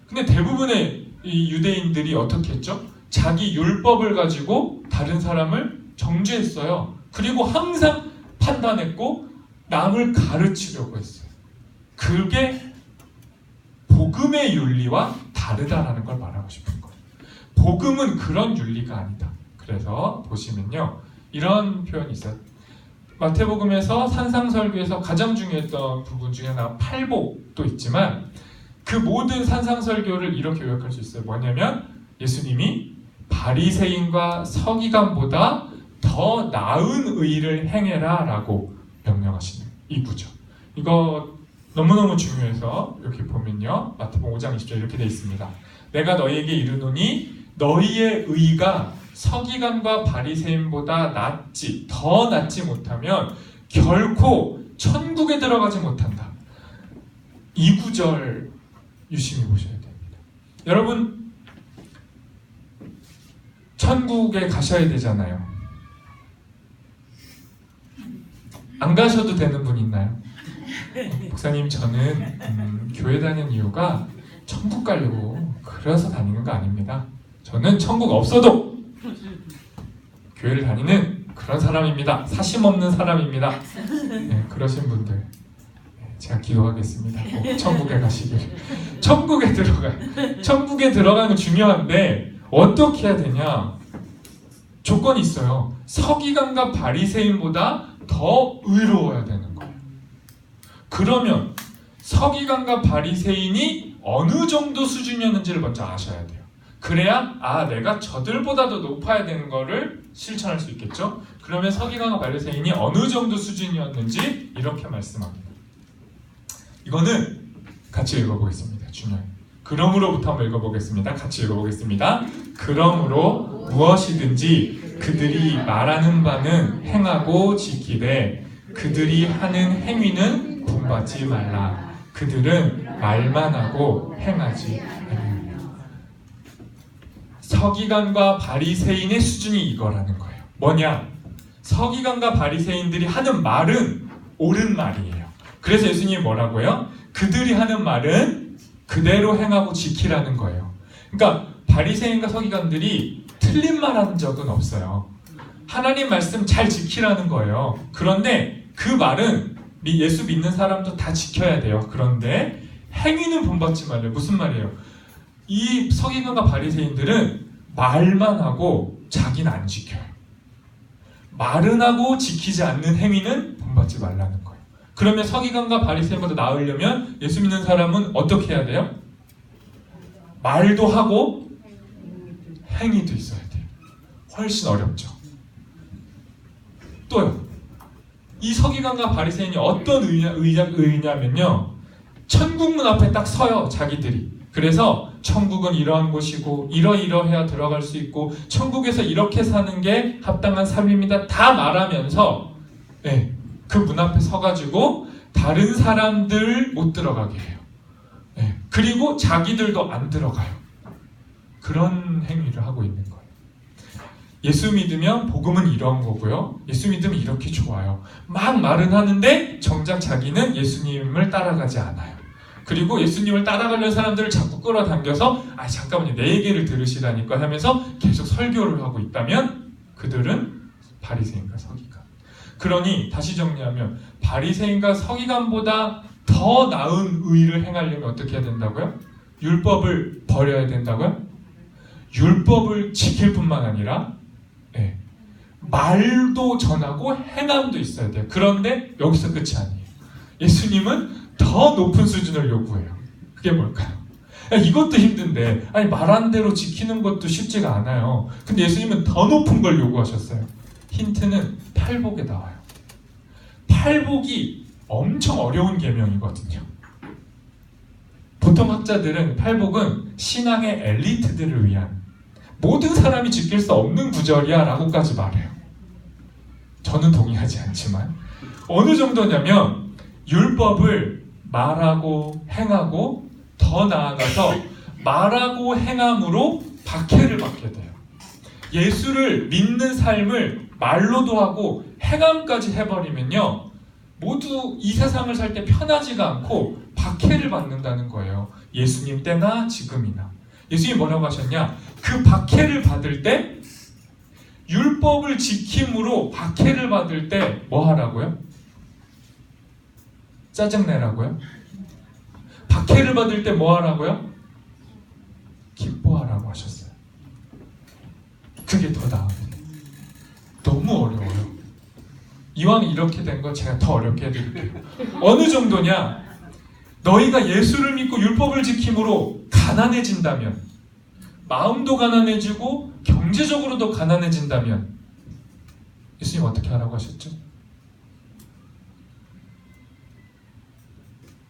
근데 대부분의 이 유대인들이 어떻게 했죠? 자기 율법을 가지고 다른 사람을 정죄했어요. 그리고 항상 판단했고 남을 가르치려고 했어요. 그게 복음의 윤리와 다르다라는 걸 말하고 싶은 거예요. 복음은 그런 윤리가 아니다. 그래서 보시면요, 이런 표현이 있어요. 마태복음에서 산상설교에서 가장 중요했던 부분 중에 하나 팔복도 있지만, 그 모든 산상설교를 이렇게 요약할 수 있어요. 뭐냐면 예수님이 바리새인과 서기관보다 더 나은 의를 행해라 라고 명령하시는 이 구조. 이거 너무너무 중요해서 이렇게 보면요, 마태복음 5장 20절 이렇게 되어 있습니다. 내가 너희에게 이르노니 너희의 의가 서기관과 바리새인보다 더 낫지 못하면 결코 천국에 들어가지 못한다. 이 구절 유심히 보셔야 됩니다. 여러분, 천국에 가셔야 되잖아요. 안 가셔도 되는 분 있나요? 목사님, 저는 교회 다니는 이유가 천국 가려고 그래서 다니는 거 아닙니다. 저는 천국 없어도 교회를 다니는 그런 사람입니다. 사심 없는 사람입니다. 네, 그러신 분들 제가 기도하겠습니다. 꼭 천국에 가시길. 천국에 들어가는 건 중요한데 어떻게 해야 되냐? 조건이 있어요. 서기관과 바리새인보다 더 의로워야 되는 거예요. 그러면 서기관과 바리새인이 어느 정도 수준이었는지를 먼저 아셔야 돼요. 그래야 내가 저들보다도 높아야 되는 거를 실천할 수 있겠죠. 그러면 서기관과 바리새인이 어느 정도 수준이었는지 이렇게 말씀합니다. 이거는 같이 읽어보겠습니다. 중요해요. 그러므로부터 한번 읽어보겠습니다. 같이 읽어보겠습니다. 그러므로 무엇이든지 그들이 말하는 바는 행하고 지키되 그들이 하는 행위는 본받지 말라. 그들은 말만 하고 행하지 않느니라. 서기관과 바리새인의 수준이 이거라는 거예요. 뭐냐? 서기관과 바리새인들이 하는 말은 옳은 말이에요. 그래서 예수님이 뭐라고 해요? 그들이 하는 말은 그대로 행하고 지키라는 거예요. 그러니까 바리새인과 서기관들이 틀린 말 한 적은 없어요. 하나님 말씀 잘 지키라는 거예요. 그런데 그 말은 예수 믿는 사람도 다 지켜야 돼요. 그런데 행위는 본받지 말래요. 무슨 말이에요? 이 서기관과 바리새인들은 말만 하고 자기는 안 지켜요. 말은 하고 지키지 않는 행위는 본받지 말라는 거예요. 그러면 서기관과 바리새인보다 나으려면 예수 믿는 사람은 어떻게 해야 돼요? 말도 하고 행위도 있어야 돼요. 훨씬 어렵죠. 또요. 이 서기관과 바리새인이 어떤 의냐면요, 천국 문 앞에 딱 서요, 자기들이. 그래서 천국은 이러한 곳이고 이러이러해야 들어갈 수 있고 천국에서 이렇게 사는 게 합당한 삶입니다. 다 말하면서 그 문 앞에 서가지고 다른 사람들 못 들어가게 해요. 그리고 자기들도 안 들어가요. 그런 행위를 하고 있는 거예요. 예수 믿으면 복음은 이런 거고요. 예수 믿으면 이렇게 좋아요. 막 말은 하는데 정작 자기는 예수님을 따라가지 않아요. 그리고 예수님을 따라가려는 사람들을 자꾸 끌어당겨서 잠깐만요, 내 얘기를 들으시라니까 하면서 계속 설교를 하고 있다면 그들은 바리새인과 서기관. 그러니 다시 정리하면 바리새인과 서기관보다 더 나은 의를 행하려면 어떻게 해야 된다고요? 율법을 버려야 된다고요? 율법을 지킬 뿐만 아니라 말도 전하고 행함도 있어야 돼요. 그런데 여기서 끝이 아니에요. 예수님은 더 높은 수준을 요구해요. 그게 뭘까요? 이것도 힘든데 말한 대로 지키는 것도 쉽지가 않아요. 근데 예수님은 더 높은 걸 요구하셨어요. 힌트는 팔복에 나와요. 팔복이 엄청 어려운 계명이거든요. 보통 학자들은 팔복은 신앙의 엘리트들을 위한, 모든 사람이 지킬 수 없는 구절이야 라고까지 말해요. 저는 동의하지 않지만 어느 정도냐면 율법을 말하고 행하고 더 나아가서 말하고 행함으로 박해를 받게 돼요. 예수를 믿는 삶을 말로도 하고 행함까지 해버리면요, 모두 이 세상을 살 때 편하지가 않고 박해를 받는다는 거예요. 예수님 때나 지금이나. 예수님이 뭐라고 하셨냐? 그 박해를 받을 때, 율법을 지킴으로 박해를 받을 때 뭐 하라고요? 짜증내라고요? 박해를 받을 때 뭐 하라고요? 기뻐하라고 하셨어요. 그게 더 나아요. 너무 어려워요. 이왕 이렇게 된 거 제가 더 어렵게 해드릴게요. 어느 정도냐? 너희가 예수를 믿고 율법을 지킴으로 가난해진다면, 마음도 가난해지고 경제적으로도 가난해진다면 예수님 어떻게 하라고 하셨죠?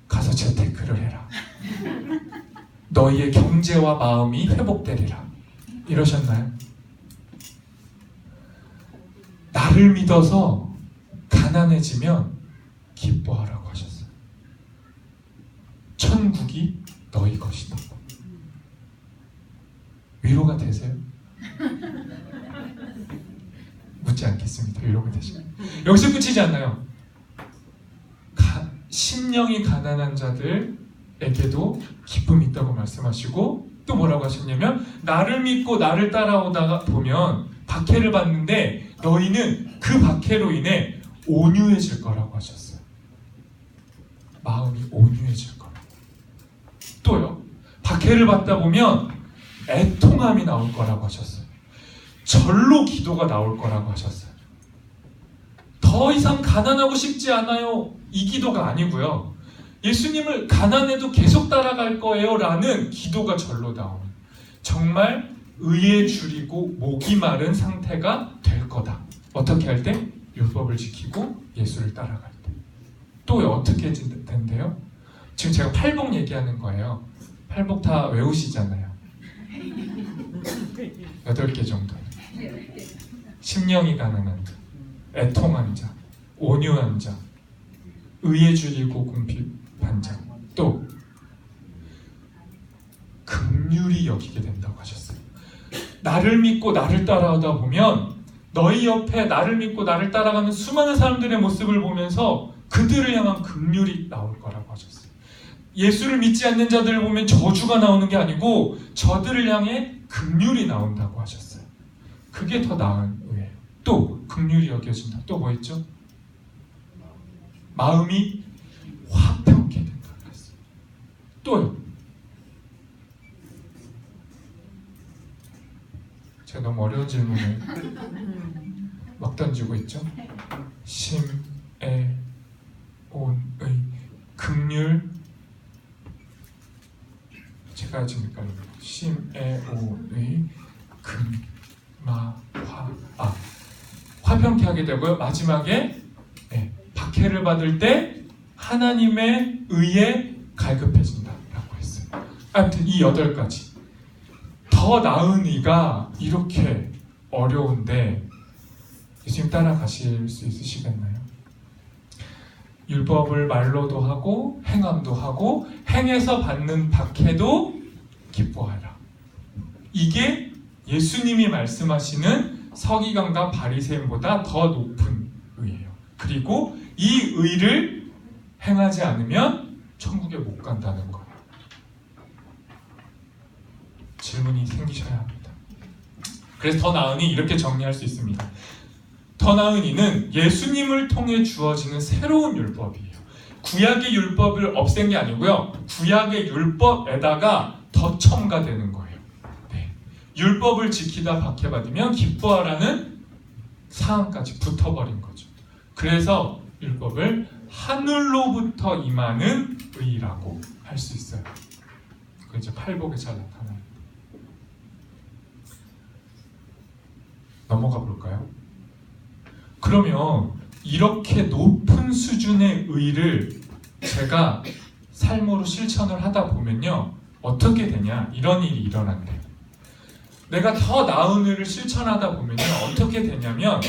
가서 재테크를 해라. 너희의 경제와 마음이 회복되리라. 이러셨나요? 나를 믿어서 가난해지면 기뻐하라고 하셨어요. 천국이 너희 것이다. 위로가 되세요? 묻지 않겠습니다. 위로가 되시면. 여기서 끝이지 않나요? 심령이 가난한 자들에게도 기쁨이 있다고 말씀하시고, 또 뭐라고 하셨냐면 나를 믿고 나를 따라오다가 보면 박해를 받는데 너희는 그 박해로 인해 온유해질 거라고 하셨어요. 마음이 온유해질 거라고. 또요, 박해를 받다 보면 애통함이 나올 거라고 하셨어요. 절로 기도가 나올 거라고 하셨어요. 더 이상 가난하고 싶지 않아요, 이 기도가 아니고요. 예수님을 가난해도 계속 따라갈 거예요 라는 기도가 절로 나오는, 정말 의에 줄이고 목이 마른 상태가 될 거다. 어떻게 할 때? 율법을 지키고 예수를 따라갈 때. 또 어떻게 된대요? 지금 제가 팔복 얘기하는 거예요. 팔복 다 외우시잖아요. 8개 정도. 심령이 가난한 자, 애통한 자, 온유한 자, 의에 줄이고 궁핍한 자, 또 긍휼히 여기게 된다고 하셨어요. 나를 믿고 나를 따라오다 보면 너희 옆에 나를 믿고 나를 따라가는 수많은 사람들의 모습을 보면서 그들을 향한 긍휼이 나올 거라고 하셨어요. 예수를 믿지 않는 자들을 보면 저주가 나오는 게 아니고 저들을 향해 긍휼이 나온다고 하셨어요. 그게 더 나은 의예요. 또 긍휼이 여겨진다. 또 뭐 있죠? 마음이 화평케 된다고 했어요. 또요. 제가 너무 어려운 질문을 막 던지고 있죠. 심애 온의 긍휼, 제가 지금 헷갈려요. 심애 온의 화평케 하게 되고요. 마지막에 박해를 받을 때 하나님의 의에 갈급해진다라고 했어요. 아무튼 이 8가지. 더 나은 의가 이렇게 어려운데 예수님 따라가실 수 있으시겠나요? 율법을 말로도 하고 행함도 하고 행해서 받는 박해도 기뻐하라. 이게 예수님이 말씀하시는 서기관과 바리새인보다 더 높은 의예요. 그리고 이 의를 행하지 않으면 천국에 못 간다는 거예요. 질문이 생기셔야 합니다. 그래서 더 나으니 이렇게 정리할 수 있습니다. 더 나으니는 예수님을 통해 주어지는 새로운 율법이에요. 구약의 율법을 없앤 게 아니고요. 구약의 율법에다가 더 첨가되는 거예요. 네. 율법을 지키다 박해받으면 기뻐하라는 사항까지 붙어버린 거죠. 그래서 율법을 하늘로부터 임하는 의라고 할 수 있어요. 그 이제 팔복에 잘 나타나요. 넘어가 볼까요? 그러면 이렇게 높은 수준의 의를 제가 삶으로 실천을 하다 보면요, 어떻게 되냐? 이런 일이 일어난대요. 내가 더 나은 의를 실천하다 보면요, 어떻게 되냐면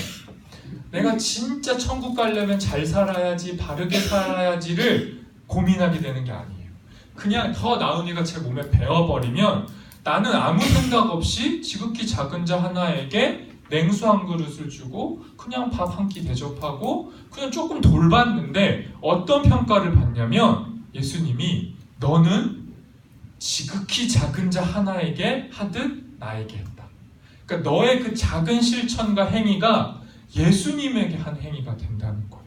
내가 진짜 천국 가려면 잘 살아야지, 바르게 살아야지를 고민하게 되는 게 아니에요. 그냥 더 나은 의가 제 몸에 배어버리면 나는 아무 생각 없이 지극히 작은 자 하나에게 냉수 한 그릇을 주고 그냥 밥 한 끼 대접하고 그냥 조금 돌봤는데 어떤 평가를 받냐면 예수님이 너는 지극히 작은 자 하나에게 하듯 나에게 했다. 그러니까 너의 그 작은 실천과 행위가 예수님에게 한 행위가 된다는 거예요.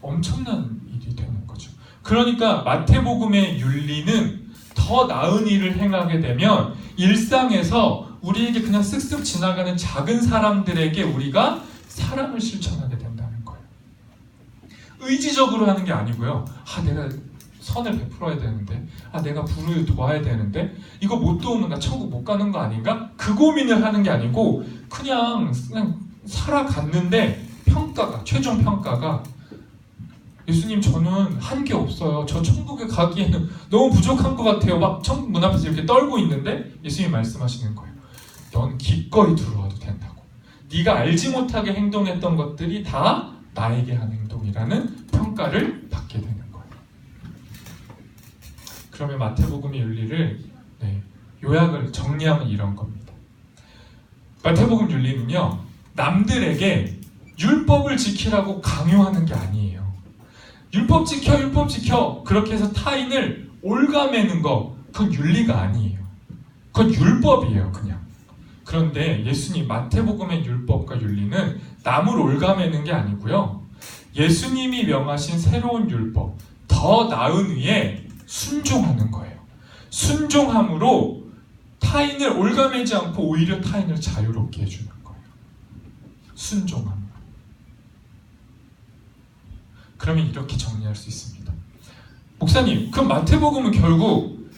엄청난 일이 되는 거죠. 그러니까 마태복음의 윤리는 더 나은 일을 행하게 되면 일상에서 우리에게 그냥 쓱쓱 지나가는 작은 사람들에게 우리가 사랑을 실천하게 된다는 거예요. 의지적으로 하는 게 아니고요. 내가 선을 베풀어야 되는데, 내가 불을 도와야 되는데, 이거 못 도우면 나 천국 못 가는 거 아닌가? 그 고민을 하는 게 아니고 그냥 살아갔는데 최종 평가가 예수님 저는 한 게 없어요. 저 천국에 가기에는 너무 부족한 것 같아요. 막 천국 문 앞에서 이렇게 떨고 있는데 예수님이 말씀하시는 거예요. 넌 기꺼이 들어와도 된다고. 네가 알지 못하게 행동했던 것들이 다 나에게 한 행동이라는 평가를 받게 되는 거예요. 그러면 마태복음의 윤리를 요약을 정리하면 이런 겁니다. 마태복음 윤리는요, 남들에게 율법을 지키라고 강요하는 게 아니에요. 율법 지켜 그렇게 해서 타인을 올가매는 거, 그건 윤리가 아니에요. 그건 율법이에요, 그냥. 그런데 예수님 마태복음의 율법과 윤리는 남을 올가매는 게 아니고요, 예수님이 명하신 새로운 율법, 더 나은 의에 순종하는 거예요. 순종함으로 타인을 올가매지 않고 오히려 타인을 자유롭게 해주는 거예요. 순종함. 그러면 이렇게 정리할 수 있습니다. 목사님, 그럼 마태복음은 결국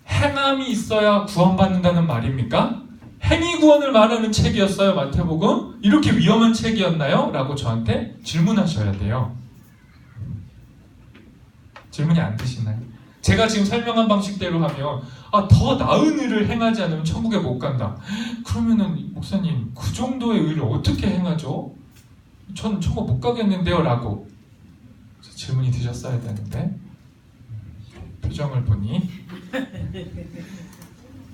행함이 있어야 구원받는다는 말입니까? 행위 구원을 말하는 책이었어요, 마태복음? 이렇게 위험한 책이었나요? 라고 저한테 질문하셔야 돼요. 질문이 안 드시나요? 제가 지금 설명한 방식대로 하면 더 나은 일을 행하지 않으면 천국에 못 간다. 그러면은 목사님, 그 정도의 의를 어떻게 행하죠? 전 천국 못 가겠는데요? 라고 질문이 드셨어야 되는데 표정을 보니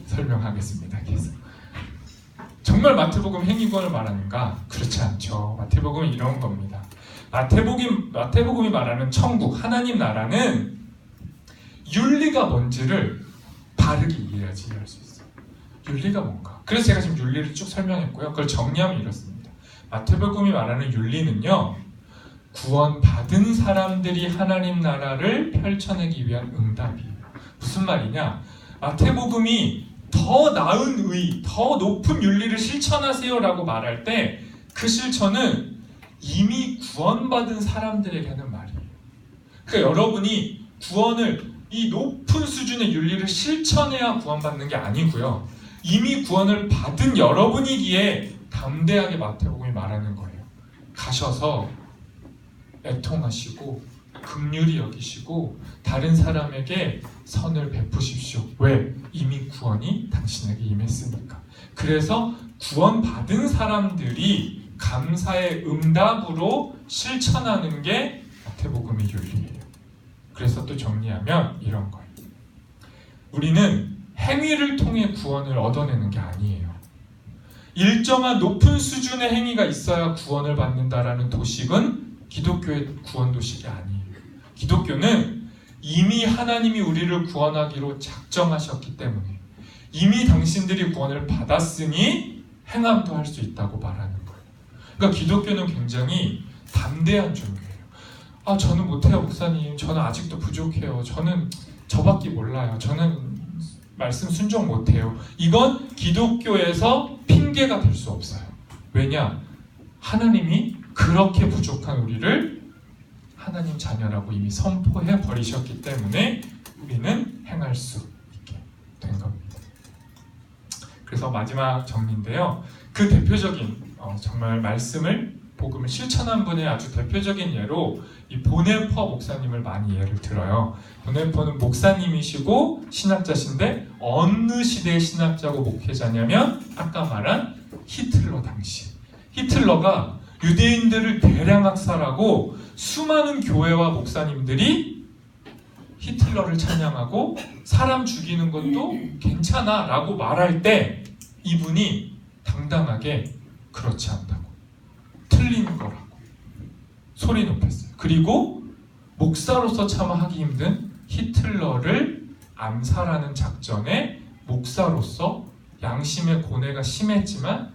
설명하겠습니다. 그래서 정말 마태복음 행위구원을 말하는가? 그렇지 않죠. 마태복음은 이런 겁니다. 마태복음이 말하는 천국, 하나님 나라는 윤리가 뭔지를 바르게 이해해야지 이해할 수 있어요. 윤리가 뭔가. 그래서 제가 지금 윤리를 쭉 설명했고요. 그걸 정리하면 이렇습니다. 마태복음이 말하는 윤리는요, 구원받은 사람들이 하나님 나라를 펼쳐내기 위한 응답이에요. 무슨 말이냐? 마태복음이 더 나은 의, 더 높은 윤리를 실천하세요라고 말할 때 그 실천은 이미 구원받은 사람들에게 하는 말이에요. 그러니까 여러분이 구원을, 이 높은 수준의 윤리를 실천해야 구원받는 게 아니고요, 이미 구원을 받은 여러분이기에 담대하게 마태복음이 말하는 거예요. 가셔서 애통하시고 긍휼히 여기시고 다른 사람에게 선을 베푸십시오. 왜? 이미 구원이 당신에게 임했으니까. 그래서 구원받은 사람들이 감사의 응답으로 실천하는 게 마태복음의 윤리예요. 그래서 또 정리하면 이런 거예요. 우리는 행위를 통해 구원을 얻어내는 게 아니에요. 일정한 높은 수준의 행위가 있어야 구원을 받는다라는 도식은 기독교의 구원 도식이 아니에요. 기독교는 이미 하나님이 우리를 구원하기로 작정하셨기 때문에 이미 당신들이 구원을 받았으니 행함도 할 수 있다고 말하는 거예요. 그러니까 기독교는 굉장히 담대한 종교예요. 저는 못해요, 목사님. 저는 아직도 부족해요. 저는 저밖에 몰라요. 저는 말씀 순종 못해요. 이건 기독교에서 핑계가 될 수 없어요. 왜냐? 하나님이 그렇게 부족한 우리를 하나님 자녀라고 이미 선포해 버리셨기 때문에 우리는 행할 수 있게 된 겁니다. 그래서 마지막 정리인데요. 그 대표적인 정말 말씀을 복음을 실천한 분의 아주 대표적인 예로 이 보네퍼 목사님을 많이 예를 들어요. 보네퍼는 목사님이시고 신학자신데 어느 시대의 신학자고 목회자냐면 아까 말한 히틀러 당시. 히틀러가 유대인들을 대량 학살하고 수많은 교회와 목사님들이 히틀러를 찬양하고 사람 죽이는 것도 괜찮아 라고 말할 때 이분이 당당하게 그렇지 않다고, 틀린 거라고 소리 높였어요. 그리고 목사로서 차마 하기 힘든 히틀러를 암살하는 작전에 목사로서 양심의 고뇌가 심했지만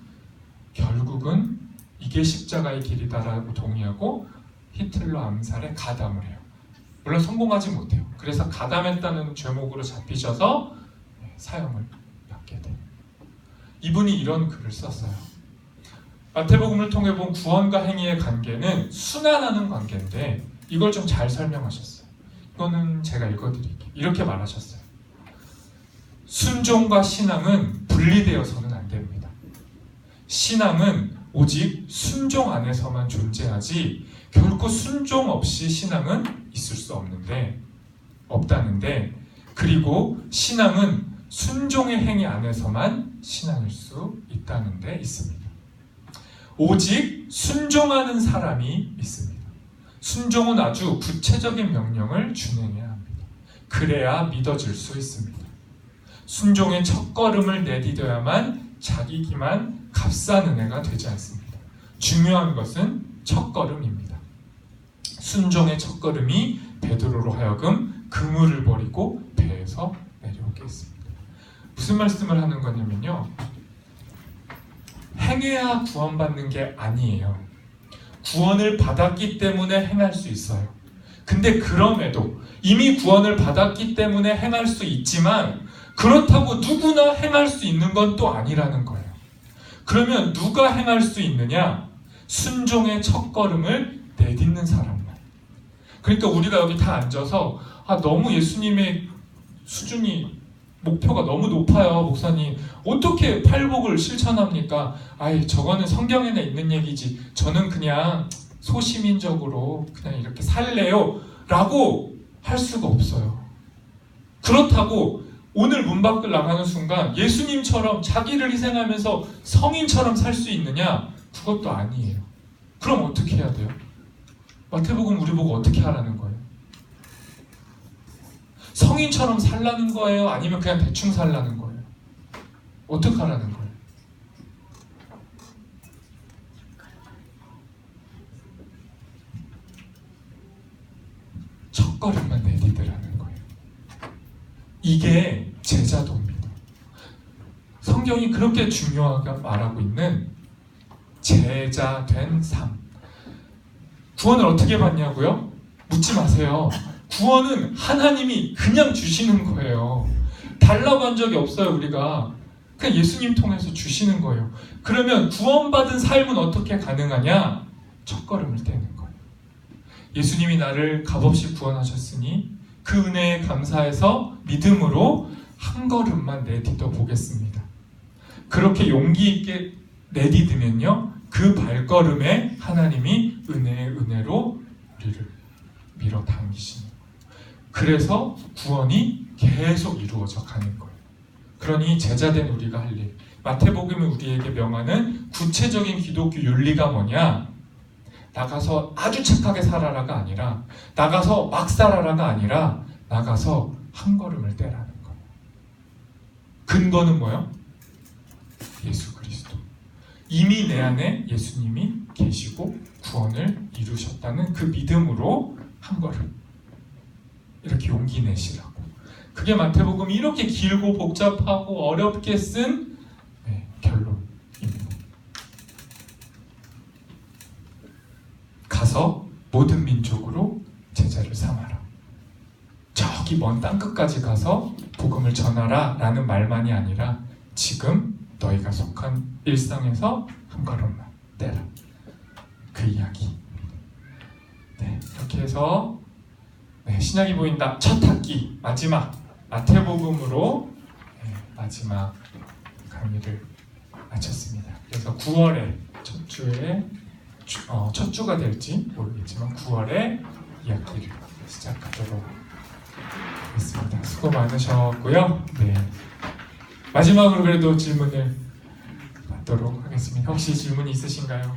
결국은 이게 십자가의 길이다라고 동의하고 히틀러 암살에 가담을 해요. 물론 성공하지 못해요. 그래서 가담했다는 죄목으로 잡히셔서 사형을 받게 돼요. 이분이 이런 글을 썼어요. 마태복음을 통해 본 구원과 행위의 관계는 순환하는 관계인데 이걸 좀 잘 설명하셨어요. 이거는 제가 읽어드릴게요. 이렇게 말하셨어요. 순종과 신앙은 분리되어서는 안 됩니다. 신앙은 오직 순종 안에서만 존재하지 결코 순종 없이 신앙은 있을 수 없다는데 그리고 신앙은 순종의 행위 안에서만 신앙일 수 있다는 데 있습니다. 오직 순종하는 사람이 있습니다. 순종은 아주 구체적인 명령을 준행해야 합니다. 그래야 믿어질 수 있습니다. 순종의 첫걸음을 내디뎌야만 자기 기만 값싼 은혜가 되지 않습니다. 중요한 것은 첫걸음입니다. 순종의 첫걸음이 베드로로 하여금 그물을 버리고 배에서 내려오게 했습니다. 무슨 말씀을 하는 거냐면요. 행해야 구원받는 게 아니에요. 구원을 받았기 때문에 행할 수 있어요. 근데 그럼에도 이미 구원을 받았기 때문에 행할 수 있지만 그렇다고 누구나 행할 수 있는 건 또 아니라는 거예요. 그러면 누가 행할 수 있느냐? 순종의 첫걸음을 내딛는 사람만. 그러니까 우리가 여기 다 앉아서 너무 예수님의 수준이 목표가 너무 높아요, 목사님. 어떻게 팔복을 실천합니까? 저거는 성경에나 있는 얘기지. 저는 그냥 소시민적으로 그냥 이렇게 살래요. 라고 할 수가 없어요. 그렇다고 오늘 문 밖을 나가는 순간 예수님처럼 자기를 희생하면서 성인처럼 살 수 있느냐? 그것도 아니에요. 그럼 어떻게 해야 돼요? 마태복음 우리 보고 어떻게 하라는 거예요? 성인처럼 살라는 거예요? 아니면 그냥 대충 살라는 거예요? 어떻게 하라는 거예요? 첫걸음만 내디드라는 거예요. 이게 제자도입니다. 성경이 그렇게 중요하게 말하고 있는 제자된 삶. 구원을 어떻게 받냐고요? 묻지 마세요. 구원은 하나님이 그냥 주시는 거예요. 달라고 한 적이 없어요, 우리가. 그냥 예수님 통해서 주시는 거예요. 그러면 구원받은 삶은 어떻게 가능하냐? 첫걸음을 떼는 거예요. 예수님이 나를 값없이 구원하셨으니 그 은혜에 감사해서 믿음으로 한 걸음만 내딛어 보겠습니다. 그렇게 용기 있게 내딛으면요, 그 발걸음에 하나님이 은혜의 은혜로 우리를 밀어당기시는 거예요. 그래서 구원이 계속 이루어져 가는 거예요. 그러니 제자된 우리가 할 일, 마태복음이 우리에게 명하는 구체적인 기독교 윤리가 뭐냐? 나가서 아주 착하게 살아라가 아니라 나가서 막 살아라가 아니라 나가서 한 걸음을 떼라는 거예요. 근거는 뭐예요? 예수 그리스도. 이미 내 안에 예수님이 계시고 구원을 이루셨다는 그 믿음으로 한 걸음 이렇게 용기 내시라고. 그게 마태복음이 이렇게 길고 복잡하고 어렵게 쓴 결론입니다. 가서 모든 민족으로 제자를 삼아라. 저기 먼 땅끝까지 가서 복음을 전하라 라는 말만이 아니라 지금 너희가 속한 일상에서 한 걸음만 떼라. 그 이야기. 네, 이렇게 해서 신약이 보인다 첫 학기 마지막 마태복음으로 마지막 강의를 마쳤습니다. 그래서 9월에 첫 주에 첫 주가 될지 모르겠지만 9월에 이야기를 시작하도록 하겠습니다. 수고 많으셨고요. 네. 마지막으로 그래도 질문을 받도록 하겠습니다. 혹시 질문이 있으신가요?